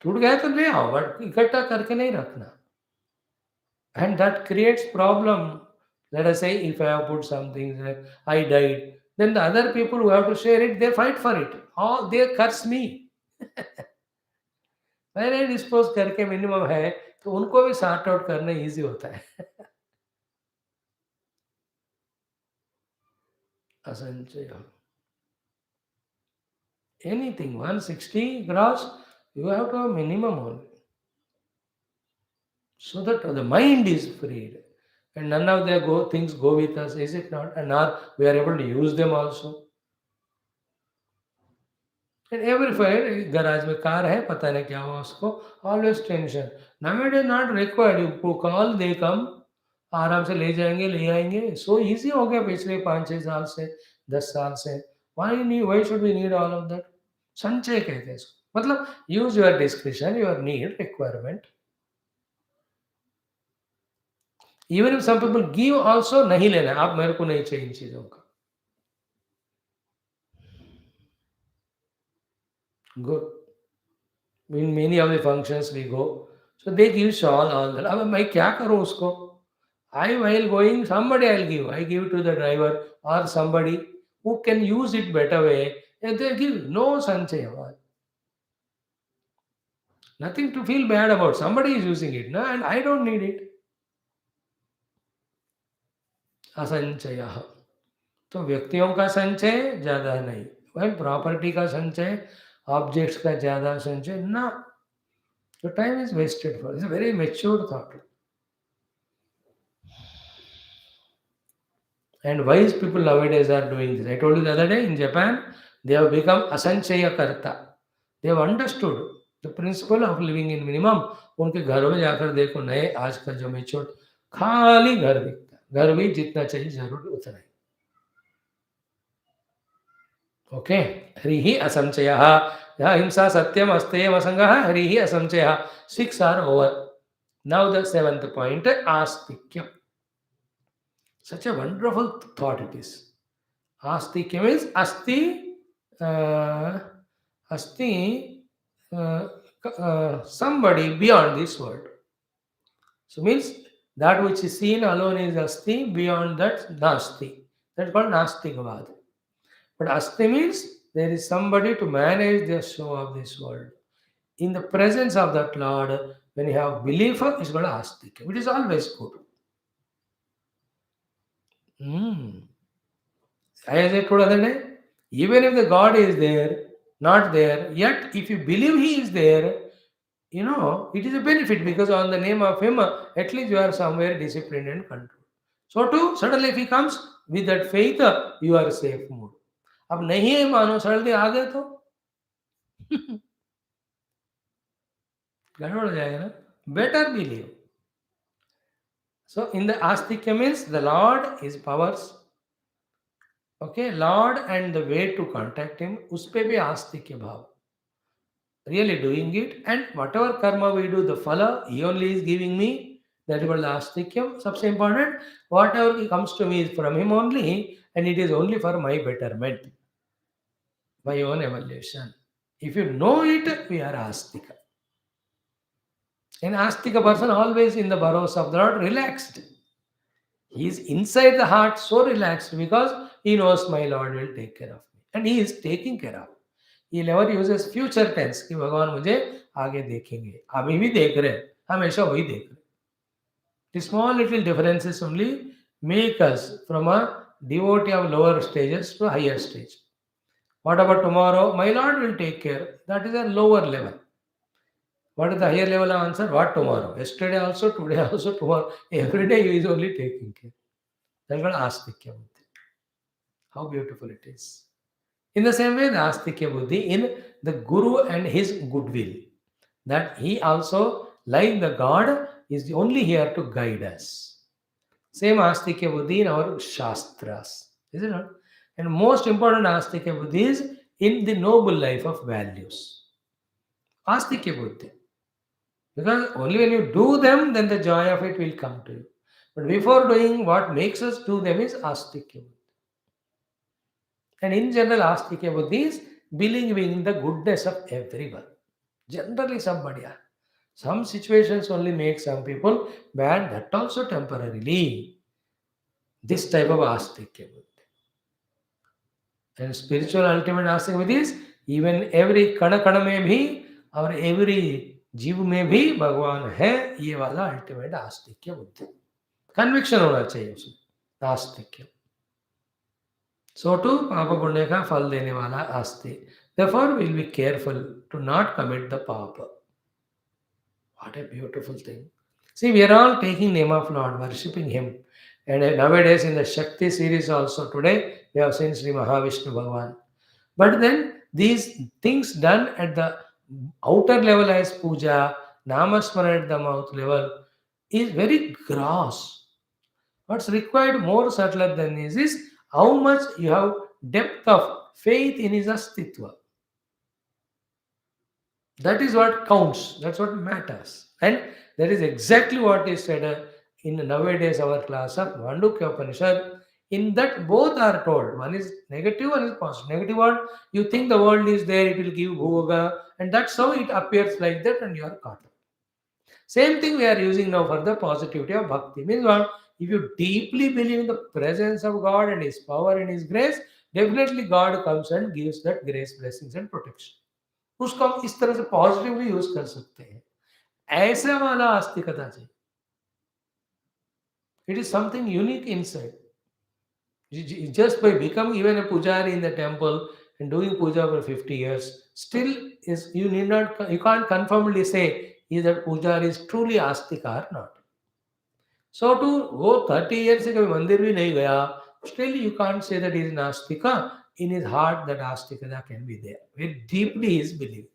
टूट गया तो ले आओ, बट इकट्ठा करके नहीं रखना. And that creates problem. Let us say if I have put something like I died, Then the other people who have to share it, they fight for it. All they curse me. मैंने dispose करके minimum है, तो उनको भी sort out करना easy होता है। असंचयः। Anything 160 gross, you have to have minimum only. So that the mind is freed. And none of the things go with us, is it not? And now we are able to use them also. And every Friday, garage में car है, पता नहीं क्या हुआ उसको, always tension. Nowadays not required. You call, they come, आराम से ले जाएंगे, ले आएंगे. So easy हो गया पिछले 5-6 साल से, 10 साल से. Why should we need all of that? संचय कहते हैं इसको. मतलब use your discretion, your need, requirement. Even if some people give also, नहीं लेना, आप मेरे को नहीं चाहिए इन चीजों का. Good. In many of the functions we go, so they give shawl all that. अब मैं क्या करूँ उसको? I while going, somebody I'll give. I give to the driver or somebody who can use it better way, and they give no sanchaya. Nothing to feel bad about. Somebody is using it, no, and I don't need it. असंचय. तो व्यक्तियों का संचय ज्यादा नहीं, वही property का संचय, objects का ज्यादा संचय ना. The time is wasted for. It's a very mature thought. And wise people nowadays are doing this. I told you the other day in Japan, they have become asanchaya karta. They have understood the principle of living in minimum. उनके घरों में जाकर देखो, नए आज का जो mature, खाली घर दिखता है. घर भी जितना चाहिए जरूर उतना ही. ओके. हरिहि असंचयः. हिंसा सत्यम अस्तेयम असंगः हरिहि असंचयः. 6 are over. Now the 7th point, astikyam. Such a wonderful thought it is. Astikyam means asti somebody beyond this world. So means that which is seen alone is asti, beyond that nasti. That's called nastikavad. But asti means there is somebody to manage the show of this world. In the presence of that Lord, when you have belief, it's called astikyam. It is always good. As I told other day, even if the God is there, not there, yet if you believe He is there, it is a benefit because on the name of Him, at least you are somewhere disciplined and controlled. So too, suddenly if He comes with that faith, you are safe mood. अब नहीं है मानो suddenly आ गए तो गड़बड़ हो जाएगा ना. Better believe. So in the astikya means the Lord is powers. Okay, Lord and the way to contact Him, उस पे भी आस्तिक्य भाव. Really doing it, and whatever karma we do, the phala He only is giving me. That is called the astikyam. सबसे important, whatever comes to me is from Him only, and it is only for my betterment, my own evolution. If you know it, we are astika. An astika person always in the burrows of the Lord, relaxed. He is inside the heart so relaxed because he knows my Lord will take care of me. And He is taking care of. He never uses future tense कि भगवान मुझे आगे देखेंगे. अभी भी देख रहे हैं, हमेशा वही देख रहे हैं. The small little differences only make us from a devotee of lower stages to a higher stage. What about tomorrow? My Lord will take care. That is a lower level. What is the higher level of answer? What tomorrow? Yesterday also, today also, tomorrow. Every day He is only taking care. That's what Astikya Buddhi. How beautiful it is. In the same way, the Astikya Buddhi in the Guru and his goodwill. That he also, like the God, is only here to guide us. Same Astikya Buddhi in our Shastras. Is it not? And most important Astikya Buddhi is in the noble life of values. Astikya Buddhi. Because only when you do them, then the joy of it will come to you. But before doing, what makes us do them is astikya buddhi. And in general, astikya buddhi is believing in the goodness of everyone. Generally, somebody. Some situations only make some people bad, that also temporarily. This type of astikya buddhi. And spiritual ultimate astika with is even every kana kana में भी और every जीव में भी भगवान है, ये वाला अल्टीमेट आस्तिक्य बुद्धि, कन्विक्शन होना चाहिए उसमें आस्तिक्य. So too पाप पुण्य का फल देने वाला आस्ति. Therefore we'll be careful to not commit the papa. What a beautiful thing. See, we are all taking name of Lord, worshipping Him. And nowadays in the Shakti series also today, we have seen Sri Mahavishnu Bhagavan. But then these things done at the outer level as puja, namasmara at the mouth level is very gross. What's required more subtler than this is how much you have depth of faith in His Astitva. That is what counts. That's what matters. And that is exactly what is said in nowadays our class of Mandukya Upanishad. In that both are told. One is negative, one is positive. Negative one, you think the world is there, it will give bhoga, and that's how it appears like that, and you are caught up. Same thing we are using now for the positivity of bhakti. Means what? If you deeply believe in the presence of God and His power and His grace, definitely God comes and gives that grace, blessings, and protection. उसको हम इस तरह से positively use कर सकते हैं. ऐसा वाला आस्तिकता चाहिए. It is something unique inside. Just by becoming even a pujari in the temple and doing puja for 50 years, still is you need not, you can't confirmedly say either pujari is truly astika or not. So to वो 30 years से कभी मंदिर भी नहीं गया, still you can't say that he is an astika. In his heart that astika can be there. Very deeply he is believing.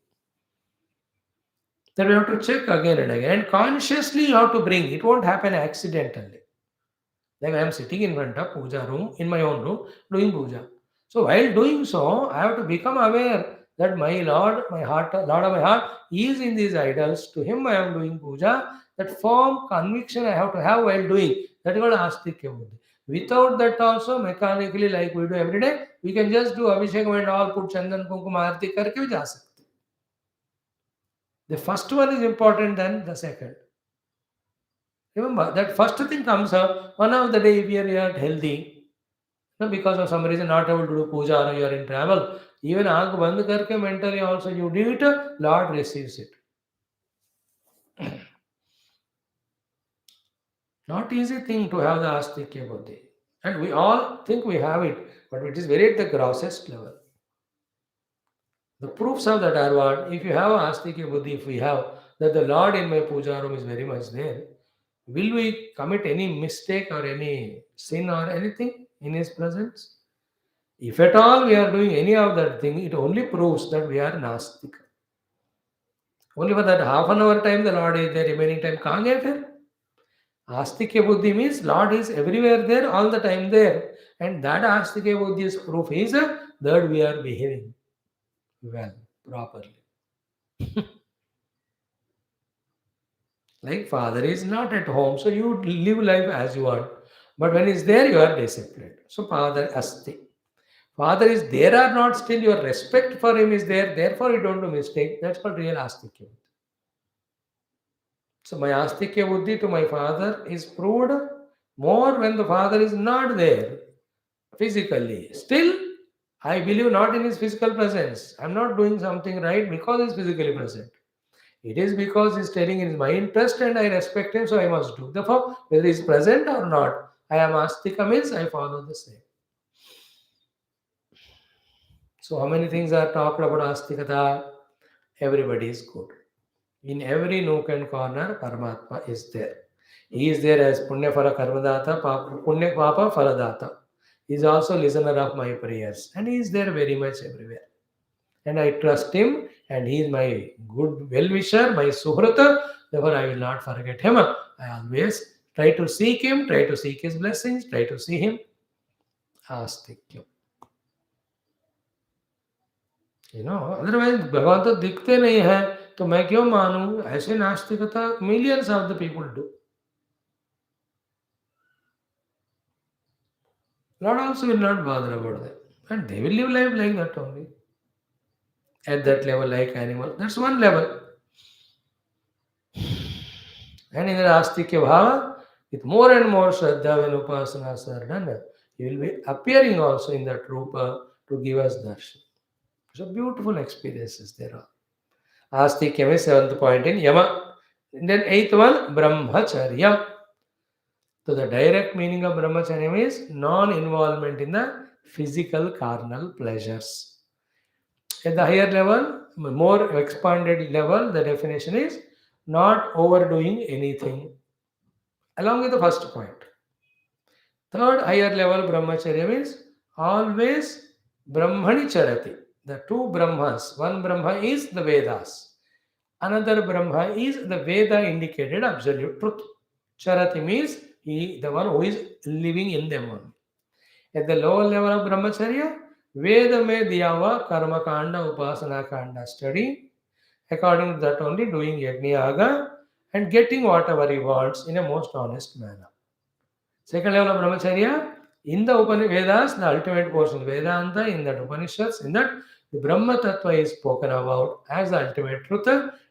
Then we have to check again and again. And consciously you have to bring. It won't happen accidentally. Like I am sitting in front of puja room, in my own room, doing puja. So while doing so, I have to become aware that my Lord, my heart, Lord of my heart, is in these idols. To Him I am doing puja. That firm conviction I have to have while doing. That is called astikya buddhi. Without that also, mechanically like we do every day, we can just do abhishekam and all, put chandan, kumkum, aarti karke bhi ja sakte. The first one is important than the second. Remember, that first thing comes up, one of the day if you are healthy, because of some reason not able to do puja or you are in travel, even aankh band karke mentally also you do it, Lord receives it. Not easy thing to have the astikya buddhi. And we all think we have it, but it is very at the grossest level. The proofs of that are what? If you have astikya buddhi, if we have that the Lord in my puja room is very much there, will we commit any mistake or any sin or anything in His presence? If at all we are doing any of that thing, it only proves that we are Nastika. Only for that half an hour time the Lord is there, remaining time kahan gaye phir? Astikya buddhi means Lord is everywhere there, all the time there. And that Astikya buddhi's proof is that we are behaving well, properly. Like father is not at home, so you live life as you want. But when he's there, you are disciplined. So father asti. Father is there or not, still your respect for him is there. Therefore, you don't do mistake. That's called real astikya. So my astikya buddhi to my father is proved more when the father is not there physically. Still, I believe not in his physical presence. I'm not doing something right because he's physically present. It is because he's telling in my interest and I respect him, so I must do. Therefore, whether he's present or not, I am astika means I follow the same. So, how many things are talked about astikata? Everybody is good. In every nook and corner, Paramatma is there. He is there as Punya Fara Karmadata, Punya Papa Faradata. He is also listener of my prayers. And he is there very much everywhere. And I trust him, and he is my good well-wisher, my suhrata. Therefore, I will not forget him. I always try to seek him, try to seek his blessings, try to see him. Astikya. Otherwise भगवान तो दिखते नहीं है, तो मैं क्यों मानूं? ऐसे नास्तिकता millions of the people do. Lord also will not bother about them, and they will live life like that only. At that level, like animal. That's one level. And in the Astikya Bhava, with more and more Shraddha when Upasanas are done, you will be appearing also in that Rupa to give us darshan. So beautiful experiences there are. Astikya is seventh point in Yama. And then eighth one, Brahmacharya. So the direct meaning of Brahmacharya is non-involvement in the physical carnal pleasures. At the higher level, more expanded level, the definition is not overdoing anything. Along with the first point. Third higher level Brahmacharya means always Brahmani Charati. The two Brahmas. One Brahma is the Vedas. Another Brahma is the Veda indicated absolute truth. Charati means he, the one who is living in them only. At the lower level of Brahmacharya, Veda mein diya hua Karma Kanda, Upasana Kanda study. According to that only doing Yajna Yaga and getting whatever he wants in a most honest manner. Second level of Brahmacharya, in the Vedas, the ultimate portion, Vedanta, in that Upanishads, in that the Brahma Tattva is spoken about as the ultimate truth,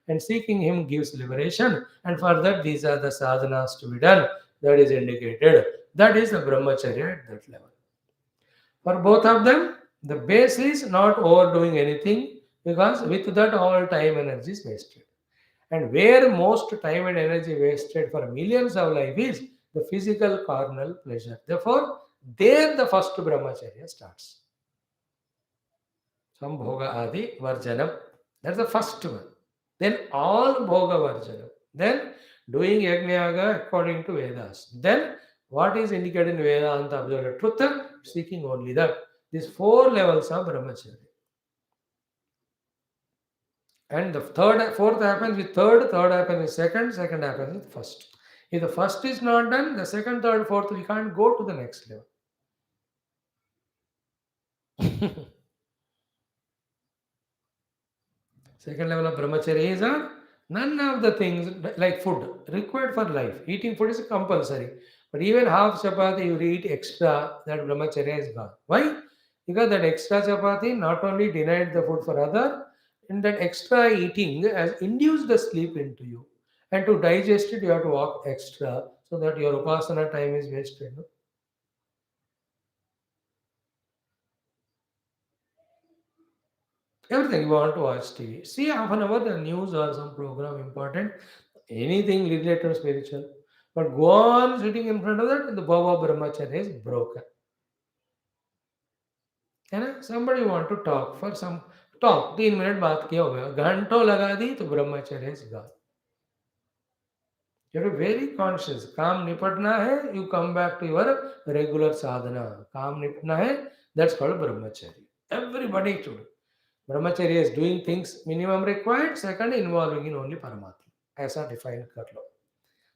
and seeking him gives liberation. And for that, these are the sadhanas to be done. That is indicated. That is the Brahmacharya at that level. For both of them, the base is not overdoing anything because with that all time energy is wasted. And where most time and energy wasted for millions of life is the physical carnal pleasure. Therefore, there the first brahmacharya starts. Sambhoga adi varjanam. That's the first one. Then all bhoga varjanam. Then doing yajna according to Vedas. Then what is indicated in Vedanta, absolute truth, seeking only that. These four levels of brahmacharya. And the fourth happens with third happens with second happens with first. If the first is not done, the second, third, fourth, we can't go to the next level. Second level of brahmacharya is none of the things like food required for life. Eating food is compulsory. But even half chapati you eat extra, that brahmacharya is gone. Why? Because that extra chapati not only denied the food for other, and that extra eating has induced the sleep into you. And to digest it, you have to walk extra so that your upasana time is wasted. No? Everything you want to watch TV. See half an hour the news or some program important, anything related to spiritual. But go on sitting in front of that, the Bhava Brahmacharya is broken. And somebody want to talk for some talk 3 minute बात किया हो गया घंटों लगा दी तो ब्रह्मचर्य is gone. You have to be very conscious. काम निपटना है, you come back to your regular sadhana. काम निपटना है, that's called brahmacharya. Everybody should. Brahmacharya is doing things minimum required. Second, involving in only Paramatma. ऐसा define कर लो.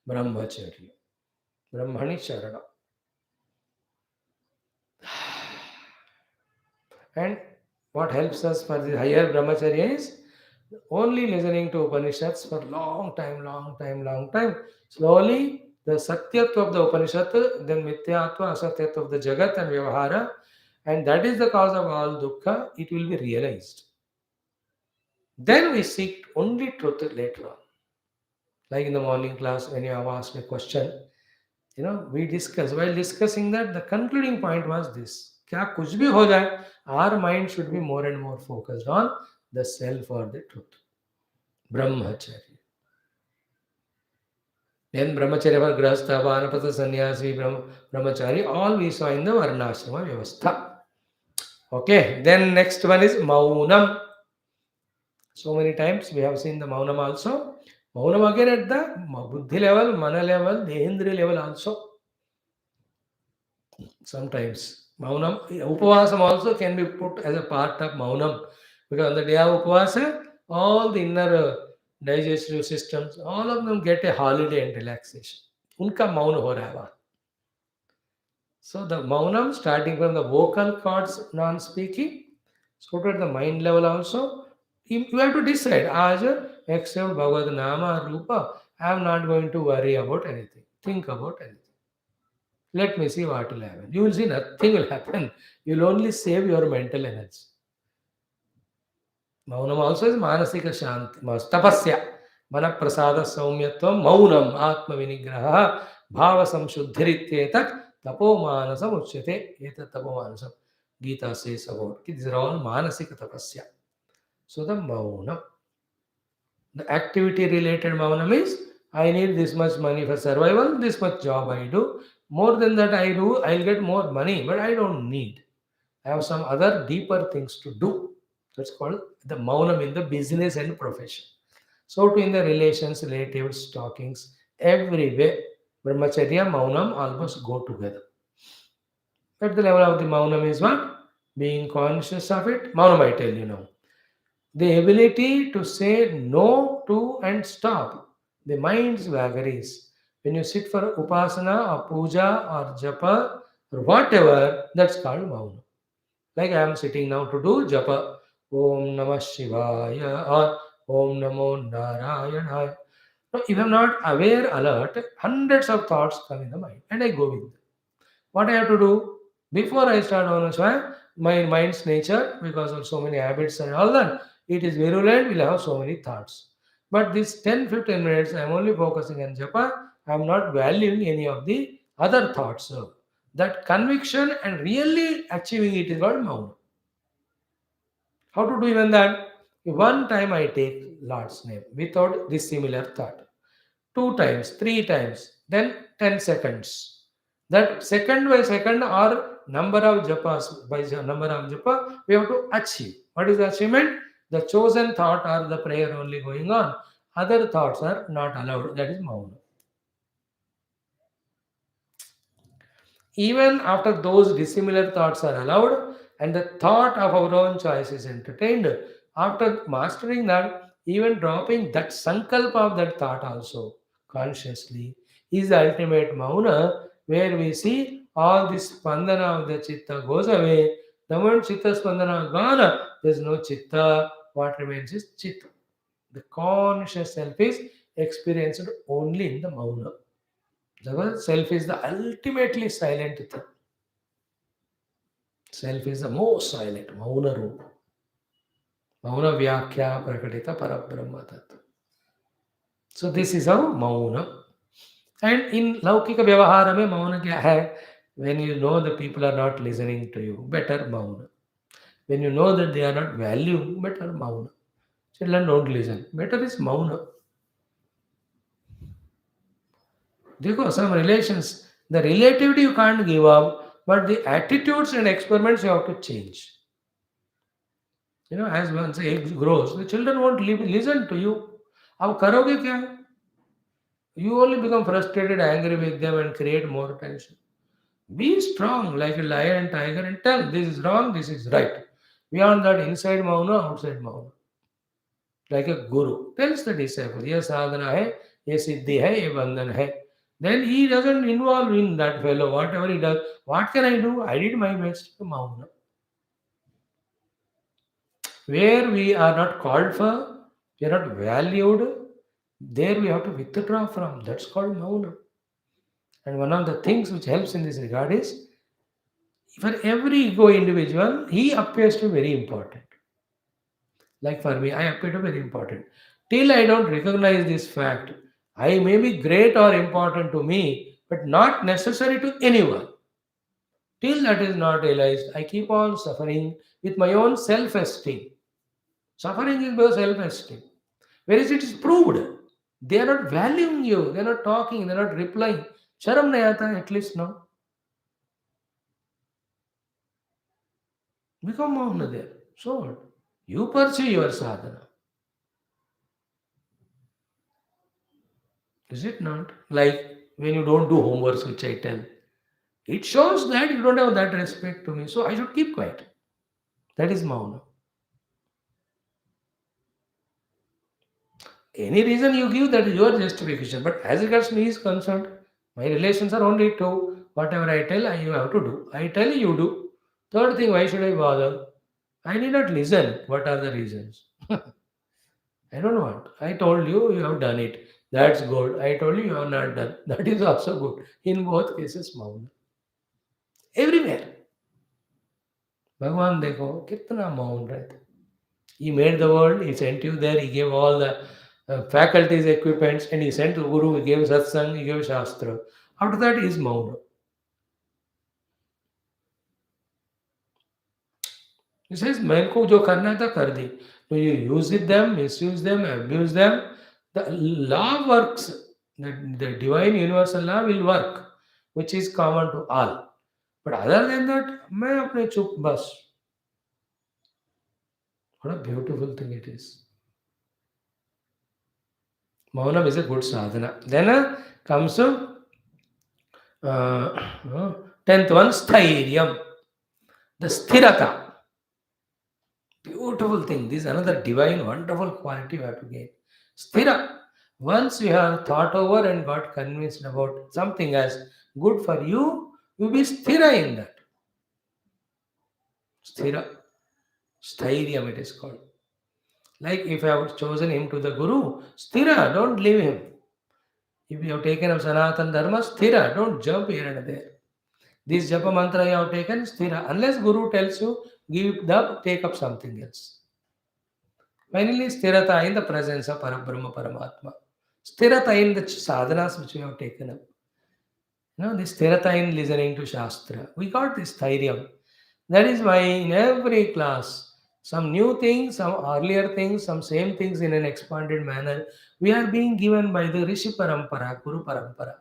Brahmacharya. Brahmani Charana. And what helps us for the higher brahmacharya is only listening to Upanishads for long time. Slowly, the satyatva of the Upanishad, then mithyatva, asatyatva of the Jagat and Vyavahara, and that is the cause of all dukkha, it will be realized. Then we seek only truth later on. Like in the morning class, when you have asked a question, we discuss. While discussing that, the concluding point was this. क्या कुछ भी हो जाए, our mind should be more and more focused on the self or the truth. Brahmacharya. Then brahmacharya for grahastha, vanapata, sannyasi, brahmachari, all we saw in the varnashrama vyavastha. Okay, then next one is maunam. So many times we have seen the maunam also. Maunam again at the buddhi level, mana level, dehendriya level also. Sometimes. Maunam, upavasam also can be put as a part of maunam. Because on the day of upavasa, all the inner digestive systems, all of them get a holiday and relaxation. Unka maun ho raha hai. So the maunam, starting from the vocal cords non-speaking, so to the mind level also, you have to decide, as except Bhagavad Nama Rupa, I am not going to worry about anything, think about anything. Let me see what will happen. You will see nothing will happen. You will only save your mental energy. Maunam also is manasika shanti, tapasya. Mana prasada saumyatvam, maunam, atma vinigraha, bhava samshuddhirityeta, tapo manasam uchyate, eta tapo manasam. Gita says about. These are all manasika tapasya. So the maunam, the activity related maunam is I need this much money for survival, this much job I do. More than that I do, I'll get more money, but I don't need. I have some other deeper things to do. That's called the maunam in the business and profession. So too in the relations, relatives, talkings, everywhere, brahmacharya, maunam almost go together. At the level of the maunam is what? Being conscious of it. Maunam I tell you now. The ability to say no to and stop the mind's vagaries. When you sit for upasana or puja or japa or whatever, that's called mauna. Like I am sitting now to do japa. Om Namah Shivaya or Om Namo Narayana. Now, if I am not aware, alert, hundreds of thoughts come in the mind and I go with them. What I have to do before I start on Shivaya, my mind's nature, because of so many habits and all that, it is virulent, will have so many thoughts. But this 10-15 minutes, I am only focusing on japa, I am not valuing any of the other thoughts. So that conviction and really achieving it is called Mauna. How to do even that? One time I take Lord's name without this similar thought. Two times, three times, then 10 seconds. That second by second or number of japas by number of japa, we have to achieve. What is the achievement? The chosen thought or the prayer only going on. Other thoughts are not allowed. That is Mauna. Even after those dissimilar thoughts are allowed and the thought of our own choice is entertained, after mastering that, even dropping that sankalpa of that thought also consciously is the ultimate mauna where we see all this spandana of the chitta goes away. The moment chitta spandana gone, there is no chitta. What remains is chitta. The conscious self is experienced only in the mauna. The self is the ultimately silent thing. Self is the most silent. Mauna Rupa. Mauna Vyakhya Prakatita Parabrahma Tattva. So this is how Mauna. And in Laukika Vyavahara mein Mauna kya hai? When you know the people are not listening to you, better Mauna. When you know that they are not valuing, better Mauna. Children don't listen. Better is Mauna. Because some relations, the relativity you can't give up, but the attitudes and experiments you have to change. As once egg grows, the children won't listen to you. अब करोगे क्या? You only become frustrated, angry with them, and create more tension. Be strong like a lion and tiger and tell this is wrong, this is right. Beyond that, inside Mauna, outside Mauna. Like a guru tells the disciple, ये sadhana hai, ये siddhi hai, ये bandhan hai. Then he doesn't involve in that fellow, whatever he does. What can I do? I did my best. Mauna. Where we are not called for, we are not valued, there we have to withdraw from. That's called Mauna. And one of the things which helps in this regard is for every ego individual, he appears to be very important. Like for me, I appear to be very important. Till I don't recognize this fact, I may be great or important to me, but not necessary to anyone. Till that is not realized, I keep on suffering with my own self esteem. Suffering is by self esteem. Whereas it is proved. They are not valuing you, they are not talking, they are not replying. Sharam nahi aata, at least now. Become Mauna there. So what? You pursue your sadhana. Is it not? Like when you don't do homeworks, which I tell. It shows that you don't have that respect to me. So I should keep quiet. That is Mauna. Any reason you give, that is your justification. But as regards me is concerned, my relations are only two. Whatever I tell, you have to do. I tell you, you do. Third thing, why should I bother? I need not listen. What are the reasons? I don't want. I told you, you have done it. That's good. I told you, you have not done. That is also good. In both cases, Mauna. Everywhere. भगवान देखो कितना मौन रहता. He made the world, he sent you there, he gave all the faculties, equipments, and he sent the Guru, he gave satsang, he gave shastra. After that is Mauna. He says, "मैं को जो करना था कर दी." Do you use it them, misuse them, abuse them? The law works. The divine universal law will work, which is common to all. But other than that, मैं अपने चुप बस. What a beautiful thing it is. Maunam is a good sadhana. Then comes uh, 10th one, sthairya, the sthirata. Beautiful thing. This is another divine, wonderful quality you have to gain. Sthira. Once you have thought over and got convinced about something as good for you, you be sthira in that. Sthira. Stairyam it is called. Like if I have chosen him to the Guru, sthira, don't leave him. If you have taken up Sanatan Dharma, sthira, don't jump here and there. This japa mantra you have taken, sthira. Unless Guru tells you, give it up, take up something else. Finally, sthirata in the presence of Parabrahma Paramatma. Sthirata in the sadhanas which we have taken up. This sthirata in listening to Shastra. We got this thairya. That is why in every class, some new things, some earlier things, some same things in an expanded manner, we are being given by the Rishi Parampara, Guru Parampara.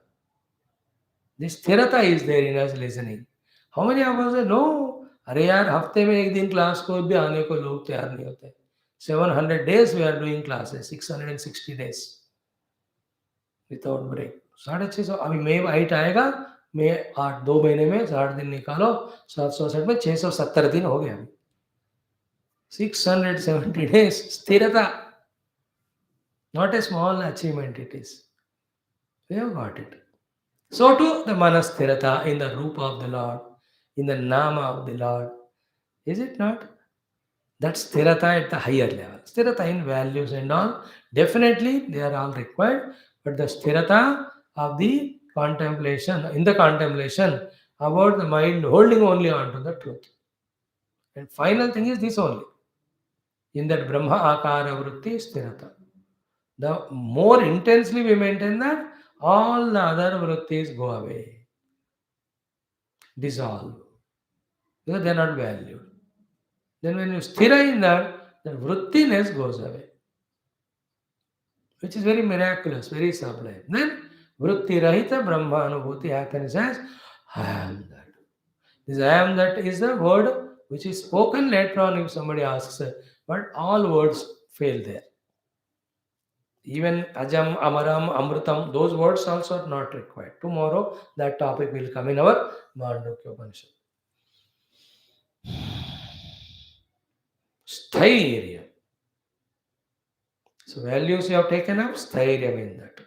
This sthirata is there in us listening. How many of us say, no, अरे यार हफ्ते में एक दिन class को भी आने को लोग तैयार नहीं होते. 700 days we are doing classes, 660 days without break. 650 अभी मई 8 आएगा, मई 8 2 महीने में 60 दिन निकालो, 760 में 670 दिन हो गए अभी. 670 days sthirata, not a small achievement it is. We have got it. So too the manasthirata in the Rupa of the Lord, in the Nama of the Lord. Is it not? That's sthirata at the higher level. Sthirata in values and all. Definitely they are all required. But the sthirata of the contemplation, in the contemplation about the mind holding only on to the truth. And final thing is this only. In that Brahma Akara Vritti sthirata. The more intensely we maintain that, all the other vrittis go away, dissolve, because they are not valued. Then when you sthira in that, the vrittiness goes away, which is very miraculous, very sublime. Then vritti rahita brahma anubhuti happens as I am that. This I am that is the word which is spoken later on if somebody asks, but all words fail there. Even Ajam, Amaram, Amrutam, those words also are not required. Tomorrow, that topic will come in our Mandukya Upanishad. Sthairya. So, values you have taken up, sthairya in that.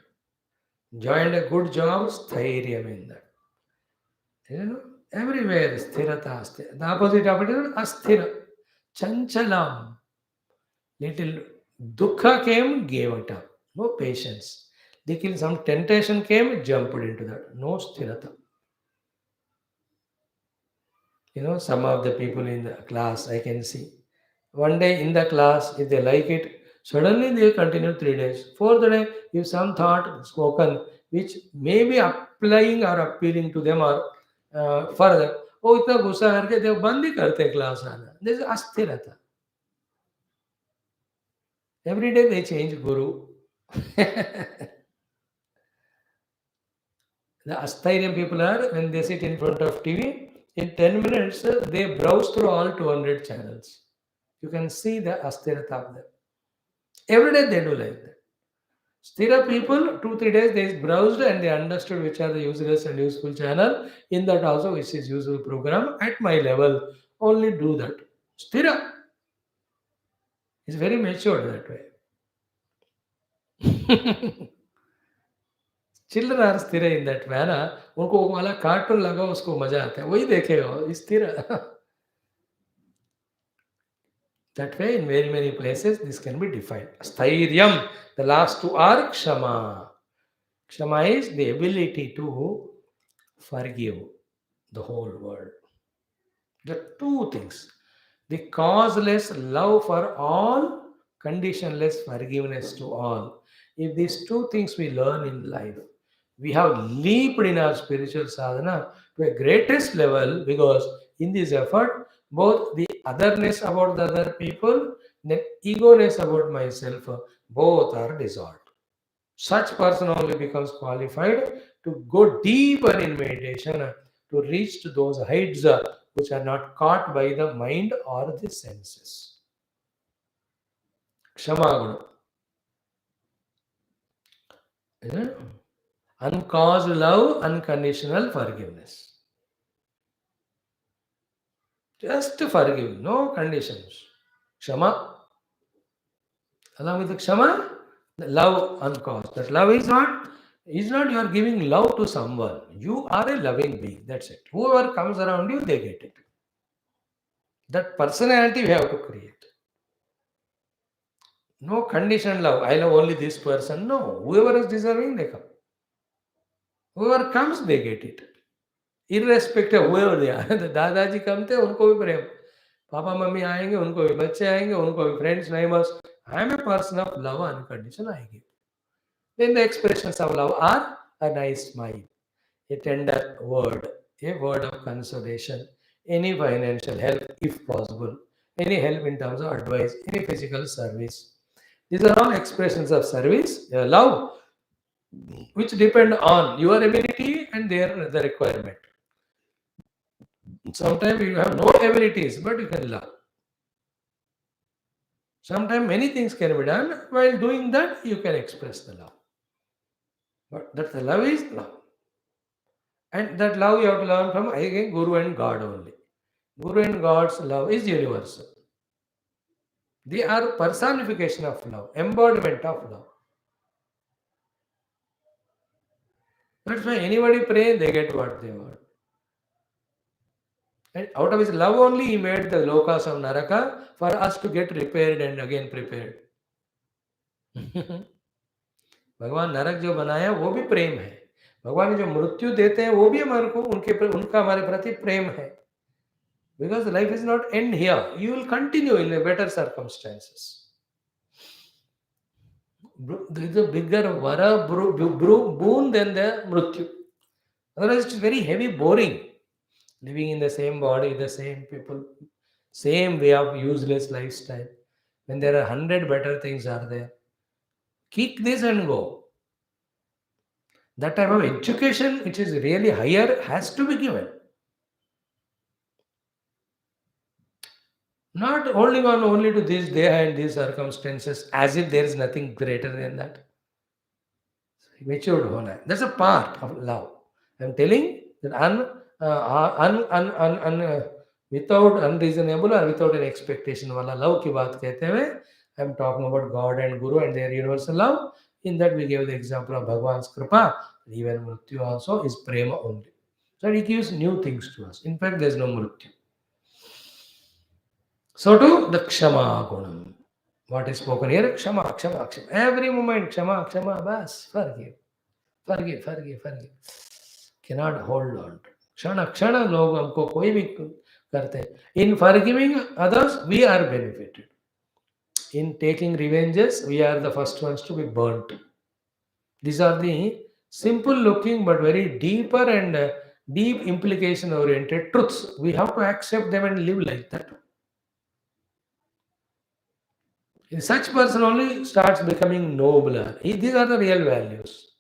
Joined a good job, sthairya in that. Everywhere, sthirata, sthira. The opposite of it is asthira. Chanchalam. Little dukkha came, gave it up. No patience. Some temptation came, jumped into that. No sthirata. Some of the people in the class I can see. One day in the class, if they like it, suddenly they continue 3 days. Fourth day, if some thought spoken, which may be applying or appealing to them or further, वो इतना गुस्सा करके they बंद ही करते class आना. This is अस्थिरता. Every day they change guru. The Asthairian people are, when they sit in front of TV, in 10 minutes, they browse through all 200 channels. You can see the Asthirata of them. Every day they do like that. Sthira people, 2-3 days, they browsed and they understood which are the useless and useful channel. In that also, which is useful program. At my level, only do that. Sthira is very mature that way. Children are sthir in that manner. उनको वो वाला cartoon लगा, उसको मजा आता है, वही देखेगा स्थिर. That way, in very many places, this can be defined. Stairyam, the last two are kshama. Kshama is the ability to forgive the whole world. The two things. The causeless love for all, conditionless forgiveness to all. If these two things we learn in life, we have leaped in our spiritual sadhana to a greatest level, because in this effort, both the otherness about the other people, then egoness about myself, both are dissolved. Such person only becomes qualified to go deeper in meditation, to reach to those heights which are not caught by the mind or the senses. Kshama guna. Uncaused love, unconditional forgiveness. Just forgive, no conditions. Kshama, along with the kshama, the love uncaused. That love is not you are giving love to someone. You are a loving being. That's it. Whoever comes around you, they get it. That personality we have to create. No conditional love. I love only this person. No. Whoever is deserving, they come. Whoever comes, they get it. Irrespective of whoever they are. The दादाजी कम थे उनको भी प्रेम papa mummy आएंगे उनको भी बच्चे आएंगे उनको भी friends neighbours I am a person of love unconditional I give. Then the expressions of love are a nice smile, a tender word, a word of consolation, any financial help if possible, any help in terms of advice, any physical service. These are all expressions of service, love, which depend on your ability and their the requirement. Sometimes you have no abilities, but you can love. Sometimes many things can be done. While doing that, you can express the love. But that the love is love. And that love you have to learn from again Guru and God only. Guru and God's love is universal. They are personification of love, embodiment of love. That's why anybody pray, they get what they want. And out of his love only, he made the lokas of Naraka for us to get repaired and again prepared. भगवान नरक जो बनाया वो भी प्रेम है भगवान जो मृत्यु देते हैं वो भी हमारे को उनका हमारे प्रति प्रेम है because life is not end here you will continue in a better circumstances there is a bigger boon than the mrityu otherwise it's very heavy boring living in the same body the same people same way of useless lifestyle when there are 100 better things are there kick this and go. That type of education, which is really higher, has to be given. Not holding on only to this day and these circumstances as if there is nothing greater than that. Matured hona. That's a part of love. I'm telling that without unreasonable or without an expectation wala love ki baat kehte hue, I'm talking about God and Guru and their universal love. In that we gave the example of Bhagwan's Kripa. Even Mrityu also is prema only. So he gives new things to us. In fact, there is no Mrityu. So too, the Kshama Gunam. What is spoken here? Kshama, Kshama, Kshama. Every moment, Kshama, Kshama, bas, forgive. Forgive, forgive, forgive. Cannot hold on. Kshana, Kshana log हमको कोई भी करते हैं. In forgiving others, we are benefited. In taking revenges, we are the first ones to be burnt. These are the simple looking but very deeper and deep implication oriented truths. We have to accept them and live like that. In such person only starts becoming nobler. These are the real values.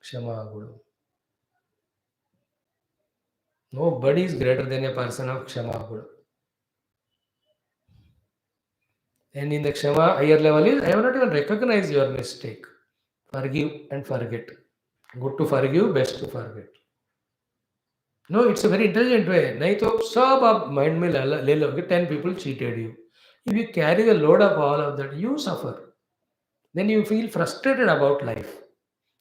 Kshama Guru. Nobody is greater than a person of Kshama Guru. And in the Kshama higher level is I have not even recognized your mistake. Forgive and forget. Good to forgive, best to forget. No, it's a very intelligent way. नहीं तो सब आप mind में ले लोगे 10 people cheated you. If you carry the load of all of that, you suffer. Then you feel frustrated about life.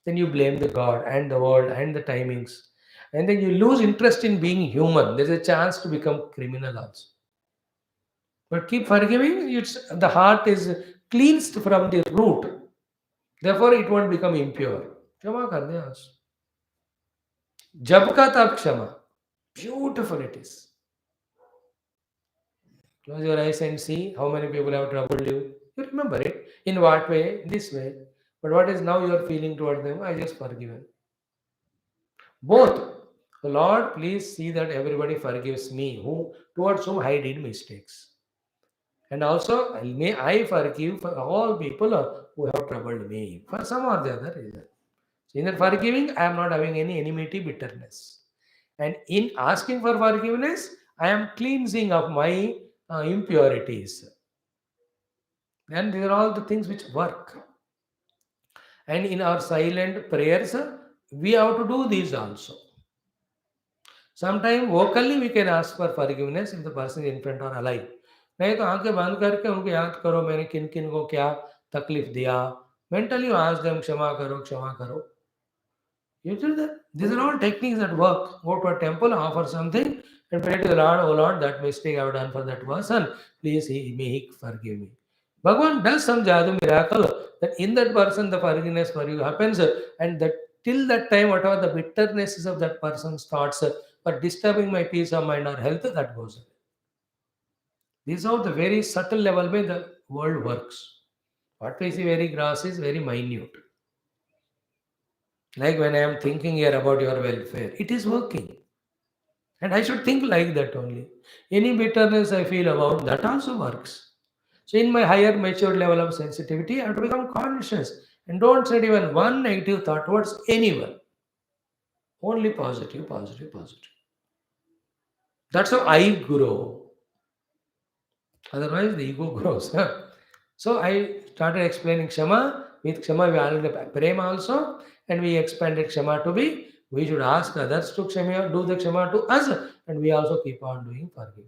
Then you blame the God and the world and the timings. And then you lose interest in being human. There's a chance to become criminal also. But keep forgiving, the heart is cleansed from the root. Therefore, it won't become impure. क्षमा कर दें आज. जब का तब क्षमा. Beautiful it is. Close your eyes and see how many people have troubled you. You remember it. In what way? This way. But what is now your feeling towards them? I just forgiven. Both. So Lord, please see that everybody forgives me who towards whom I did mistakes. And also may I forgive for all people who have troubled me for some or the other reason. So in that forgiving, I am not having any enmity, bitterness. And in asking for forgiveness, I am cleansing of my impurities. And these are all the things which work. And in our silent prayers, we have to do these also. Sometimes vocally we can ask for forgiveness if the person is in front or alive. नहीं तो आंखें बंद करके उनको याद करो मैंने किन किन को क्या तकलीफ दिया. Mentally you ask them क्षमा करो क्षमा करो. You do that. These are all techniques that work. Go to a temple, offer something, and pray to the Lord, oh Lord, that mistake I have done for that person, please may he forgive me. Bhagavan does some jadoo miracle that in that person the forgiveness for you happens, and that till that time, whatever the bitternesses of that person's thoughts for disturbing my peace of mind or health, that goes away. These are the very subtle level where the world works. What we see very gross is very minute. Like when I am thinking here about your welfare, it is working. And I should think like that only. Any bitterness I feel about, that also works. So in my higher mature level of sensitivity, I have to become conscious and don't send even one negative thought towards anyone. Only positive, positive, positive. That's how I grow. Otherwise, the ego grows. So I started explaining Shama. With Shama, we added Prema also, and we expanded Shama to be we should ask others to Shama, do the Shama to us, and we also keep on doing forgive.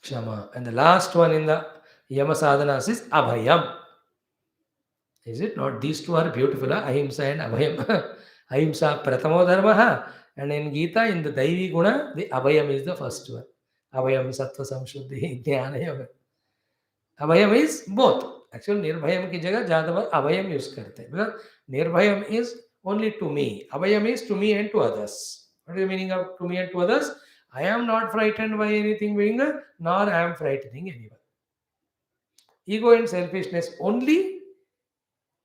Shama. And the last one in the Yama sadhanas is Abhayam. Is it not? These two are beautiful, Ahimsa and Abhayam. Ahimsa Pratamo Dharma, and in Gita, in the Daivi Guna, the Abhayam is the first one. Abhayam Sattva Samshuddhi Jnana. Abhayam is both. Actually, Nirbhayam ki jagah ज़्यादा बार Abhayam use करते हैं. Because Nirbhayam is only to me. Abhayam is to me and to others. What is the meaning of to me and to others? I am not frightened by anything being, nor I am frightening anyone. Ego and selfishness only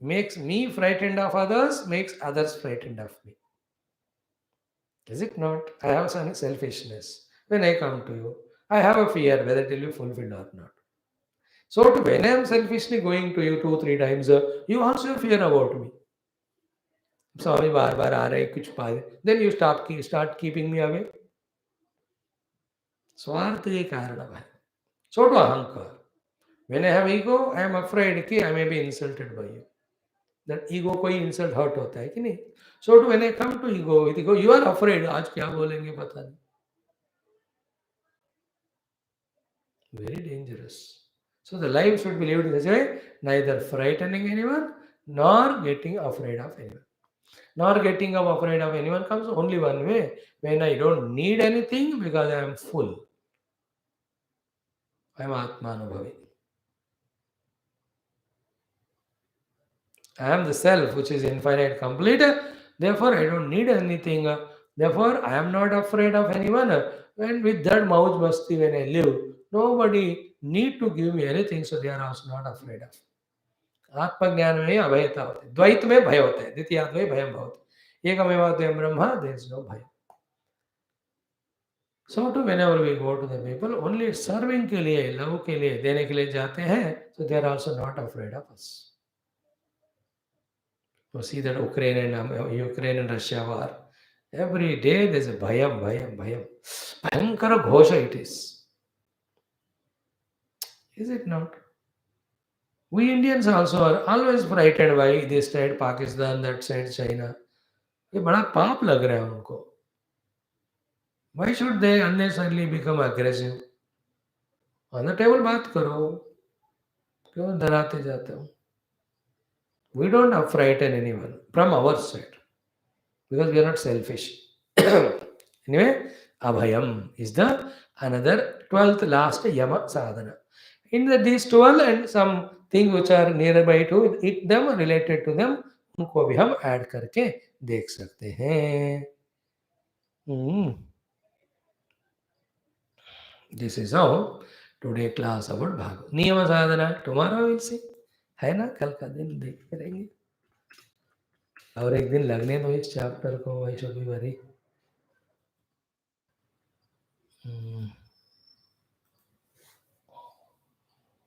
makes me frightened of others, makes others frightened of me. Is it not? I have some selfishness. When I come to you, I have a fear whether it will be fulfilled or not. So when I am selfishly going to you 2-3 times, you also fear about me. स्वामी बार बार आ रहे कुछ पा रहे, then you start keeping me away. स्वार्थ के कारण है. So to ahankar. When I have ego, I am afraid कि I may be insulted by you. That ego कोई insult hurt होता है कि नहीं? So when I come to ego, with ego, you are afraid. आज क्या बोलेंगे पता नहीं. Very dangerous. So the life should be lived in this way, neither frightening anyone nor getting afraid of anyone. Nor getting afraid of anyone comes only one way, when I don't need anything because I am full. I am Atmanubhavi. I am the self which is infinite, complete. Therefore, I don't need anything. Therefore, I am not afraid of anyone. And with that mouth masti when I live, nobody need to give me anything, so they are also not afraid of. आत्मज्ञान में अभयता होती है, द्वैत में भय होता है, द्वितीयाद्वय भयम भवति, एकमेवाद्वयं ब्रह्म, there is no भय. So to whenever we go to the people, only serving के लिए, love के लिए, देने के लिए जाते हैं, so they are also not afraid of us. You see that Ukraine and Russia war. Every day there is a bhayam, bhayam, bhayam. Bhayankara ghosha it is. Is it not? We Indians also are always frightened by this side Pakistan, that side China. ये बड़ा पाप लग रहा है उनको. Why should they unnecessarily become aggressive? On the table बात करो. क्यों डराते जाते हो? We don't have frighten anyone from our side because we are not selfish. Anyway, Abhayam is the another 12th last Yama sadhana. In these 12 and some things which are nearby to it them related to them, उनको भी हम add करके देख सकते हैं. This is how today class about Bhagavat नियम साधना. Tomorrow we'll see. है ना, कल का दिन देखते रहेंगे. और एक दिन लगने दो इस चैप्टर को, आई शुड बी वेरी